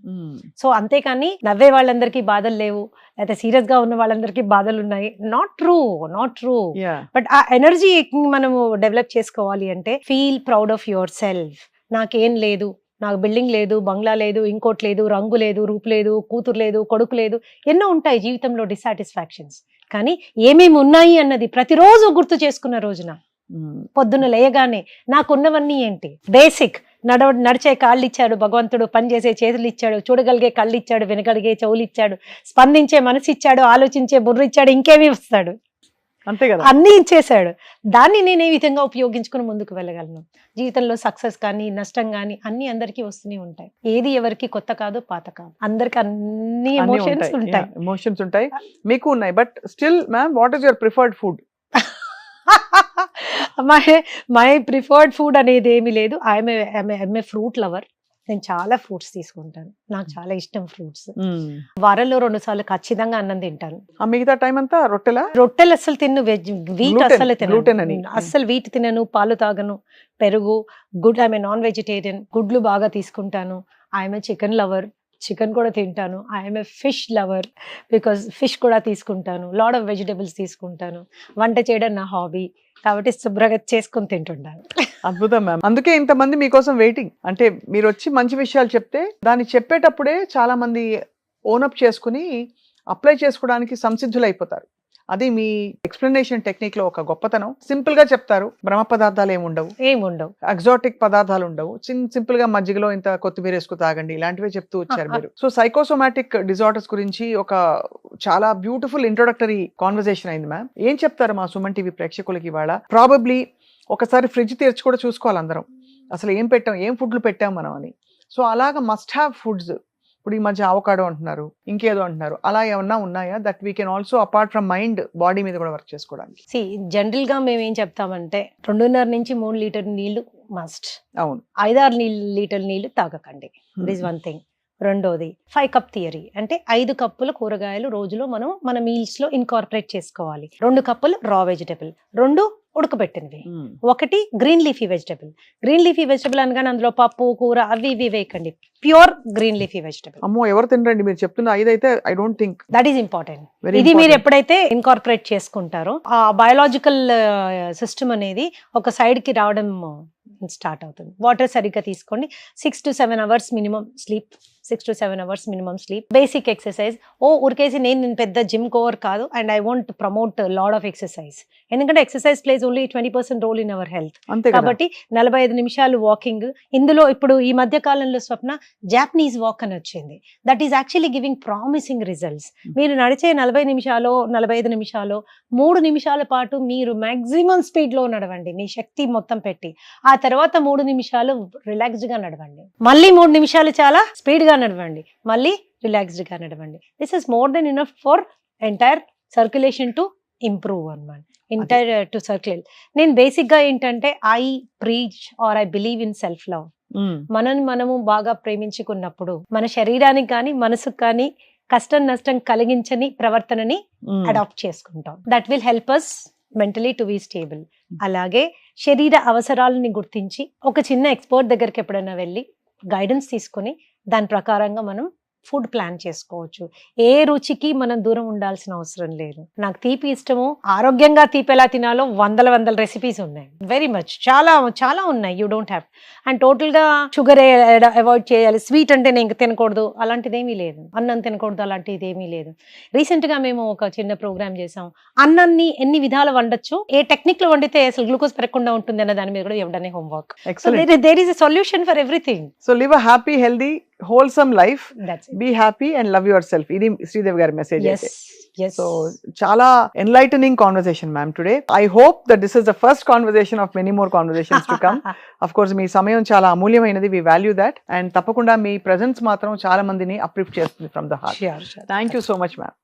C: సో అంతేకాని నవ్వే వాళ్ళందరికీ బాధలు లేవు, లేకపోతే సీరియస్ గా ఉన్న వాళ్ళందరికీ బాధలు ఉన్నాయి, నాట్ ట్రూ. బట్ ఆ ఎనర్జీ మనము డెవలప్ చేసుకోవాలి అంటే feel proud of your self. నాకేం లేదు, నాకు బిల్డింగ్ లేదు, బంగ్లా లేదు, ఇంకోటి లేదు, రంగు లేదు, రూపు లేదు, కూతురు లేదు, కొడుకు లేదు, ఎన్నో ఉంటాయి జీవితంలో డిసాటిస్ఫాక్షన్స్. కానీ ఏమేమి ఉన్నాయి అన్నది ప్రతిరోజు గుర్తు చేసుకున్న రోజున పొద్దున్న లేయగానే నాకున్నవన్నీ ఏంటి, బేసిక్ నడిచే కాళ్ళు ఇచ్చాడు భగవంతుడు, పనిచేసే చేతులు ఇచ్చాడు, చూడగలిగే కళ్ళు ఇచ్చాడు, వినగలిగే చెవులు ఇచ్చాడు, స్పందించే మనసు ఇచ్చాడు, ఆలోచించే బుర్ర ఇచ్చాడు, ఇంకేమీ ఇస్తాడు,
B: అంతే కదా,
C: అన్ని ఇచ్చేసాడు. దాన్ని నేను ఏ విధంగా ఉపయోగించుకుని ముందుకు వెళ్ళగలను? జీవితంలో సక్సెస్ కానీ నష్టం కానీ అన్ని అందరికీ వస్తూనే ఉంటాయి. ఏది ఎవరికి కొత్త కాదు, పాత కాదు, అందరికి అన్ని
B: ఎమోషన్స్ ఉంటాయి, మీకు ఉన్నాయి. But still ma'am, what is your preferred food?
C: My preferred food అనేది ఏమీ లేదు. I'm a fruit lover. నేను చాలా ఫ్రూట్స్ తీసుకుంటాను, నాకు చాలా ఇష్టం ఫ్రూట్స్. వారంలో 2 సార్లు ఖచ్చితంగా అన్నం తింటాను.
B: మిగతా టైం అంతా
C: రొట్టెలు అస్సలు తిన్ను, వీట్ అస్సలు తినను, అస్సలు వీట్ తినను, పాలు తాగను, పెరుగు, good, I'm a non vegetarian, గుడ్లు బాగా తీసుకుంటాను. I'm a chicken lover, chicken కూడా తింటాను. I'm a fish lover, because fish కూడా తీసుకుంటాను. లాట్ ఆఫ్ వెజిటబుల్స్ తీసుకుంటాను. వంట చేయడం నా హాబీ కాబట్టి శుభ్రంగా చేసుకుని తింటుంటాను.
B: అద్భుతం మ్యామ్. అందుకే ఇంతమంది మీకోసం వెయిటింగ్. అంటే మీరు వచ్చి మంచి విషయాలు చెప్తే దాన్ని చెప్పేటప్పుడే చాలా మంది ఓనప్ చేసుకుని అప్లై చేసుకోవడానికి సంసిద్ధులు అయిపోతారు. అది మీ ఎక్స్ప్లెనేషన్ టెక్నిక్ లో ఒక గొప్పతనం. సింపుల్ గా చెప్తారు, బ్రహ్మ పదార్థాలు ఏముండవు, ఎగ్జాటిక్ పదార్థాలు ఉండవు, సింపుల్ గా మజ్జిగలో ఇంత కొత్తిమీర వేసుకు తాగండి, ఇలాంటివే చెప్తూ వచ్చారు మీరు. సో సైకోసోమాటిక్ డిజార్డర్స్ గురించి ఒక చాలా బ్యూటిఫుల్ ఇంట్రొడక్టరీ కాన్వర్సేషన్ అయింది మ్యామ్. ఏం చెప్తారు మా సుమన్ టీవీ ప్రేక్షకులకి ఇవాళ? ప్రాబబ్లీ ఒకసారి ఫ్రిడ్జ్ తెరిచి కూడా చూసుకోవాలి అందరం, అసలు ఏం ఫుడ్లు పెట్టాం మనం అని. సో అలాగా మస్ట్ హ్యావ్ ఫుడ్స్, ఇప్పుడు ఈ మధ్య అవకాడో అంటున్నారు, ఇంకేదో అంటున్నారు, అలా ఏమన్నా ఉన్నాయా that we can also apart from mind body మీద కూడా వర్క్ చేసుకోవడానికి?
C: జనరల్ గా మేము ఏం చెప్తామంటే 2.5 నుంచి 3 లీటర్ నీళ్లు మస్ట్.
B: అవును.
C: 5-6 లీటర్ నీళ్లు తాగకండి. This one thing. రెండోది 5 కప్ థియరీ, అంటే 5 కప్పుల కూరగాయలు రోజులో మనం మన మీల్స్ లో ఇన్కార్పొరేట్ చేసుకోవాలి. 2 కప్పులు రా vegetable, 2 ఉడకబెట్టినవి, 1 green leafy vegetable. Green leafy vegetable అనగానే అందులో పప్పు కూర అవి ఇవి వేయకండి, ప్యూర్ గ్రీన్ లీఫీ వెజిటబుల్.
B: అమ్మో ఎవరు తినరండి మీరు చెప్తున్న 5 అయితే. I don't think
C: that is important. ఇది మీరు ఎప్పుడైతే ఇన్కార్పొరేట్ చేసుకుంటారో ఆ బయోలాజికల్ సిస్టమ్ అనేది ఒక సైడ్ కి రావడం స్టార్ట్ అవుతుంది. వాటర్ సరిగ్గా తీసుకోండి. 6 to 7 hours minimum sleep. 6 to 7 hours minimum sleep. Basic exercise. ఉరికేసి నేను పెద్ద జిమ్ కోవర్ కాదు and I want promote lot of exercise, ఎందుకంటే exercise plays only 20% role in our health. కాబట్టి 45 నిమిషాలు వాకింగ్. ఇందులో ఇప్పుడు ఈ మధ్య కాలంలో స్వప్న జాపనీస్ వాక్ అని వచ్చింది. That is actually giving promising results. మీరు నడిచే 40 నిమిషాలు 45 నిమిషాలు 3 నిమిషాల పాటు మీరు మాక్సిమం స్పీడ్ లో నడవండి, మీ శక్తి మొత్తం పెట్టి. ఆ తర్వాత 3 నిమిషాలు రిలాక్స్డ్ గా నడవండి, మళ్ళీ 3 నిమిషాలు చాలా స్పీడ్ గా నడవండి, మళ్ళీ రిలాక్స్డ్ గా నడవండి. This is more than enough for entire circulation to improve అన్నమాట. Entire to circulate. నేను బేసిక్ గా ఏంటంటే I preach or I believe in self love. మనము బాగా ప్రేమించుకున్నప్పుడు మన శరీరానికి కానీ మనసుకు కానీ కష్టం నష్టం కలిగించని ప్రవర్తనని అడాప్ట్ చేసుకుంటాం. That will help us mentally to be stable. అలాగే శరీర అవసరాలని గుర్తించి ఒక చిన్న ఎక్స్పర్ట్ దగ్గరికి ఎప్పుడైనా వెళ్ళి గైడెన్స్ తీసుకొని దాని ప్రకారంగా మనం ఫుడ్ ప్లాన్ చేసుకోవచ్చు. ఏ రుచికి మనం దూరం ఉండాల్సిన అవసరం లేదు. నాకు తీపి ఇష్టము, ఆరోగ్యంగా తీపి ఎలా తినాలో వందల రెసిపీస్ ఉన్నాయి, వెరీ మచ్ చాలా ఉన్నాయి. You don't have. And total గా షుగర్ అవాయిడ్ చేయాలి, స్వీట్ అంటే నేను తినకూడదు అలాంటిది ఏమీ లేదు, అన్నం తినకూడదు అలాంటిది ఏమీ లేదు. రీసెంట్ గా మేము ఒక చిన్న ప్రోగ్రామ్ చేసాం. అన్నాన్ని ఎన్ని విధాలు వండొచ్చు, ఏ టెక్నిక్ లో వండితే అసలు గ్లూకోజ్ పెరగకుండా ఉంటుంది అన్న దాని మీద కూడా ఇవ్వడమే homework. There is a solution for everything.
B: So live a happy healthy wholesome life.
C: That's it.
B: Be happy and love yourself. Idi Sridevi gaరి message.
C: Yes.
B: So chala enlightening conversation ma'am today. I hope that this is the first conversation of many more conversations to come. Of course మీ సమయం చాలా అమూల్యమైనది, we value that, and తప్పకుండా మీ presence మాత్రం చాలా మందిని uplift చేస్తుంది from the heart.
C: Sure.
B: Thank you so much ma'am.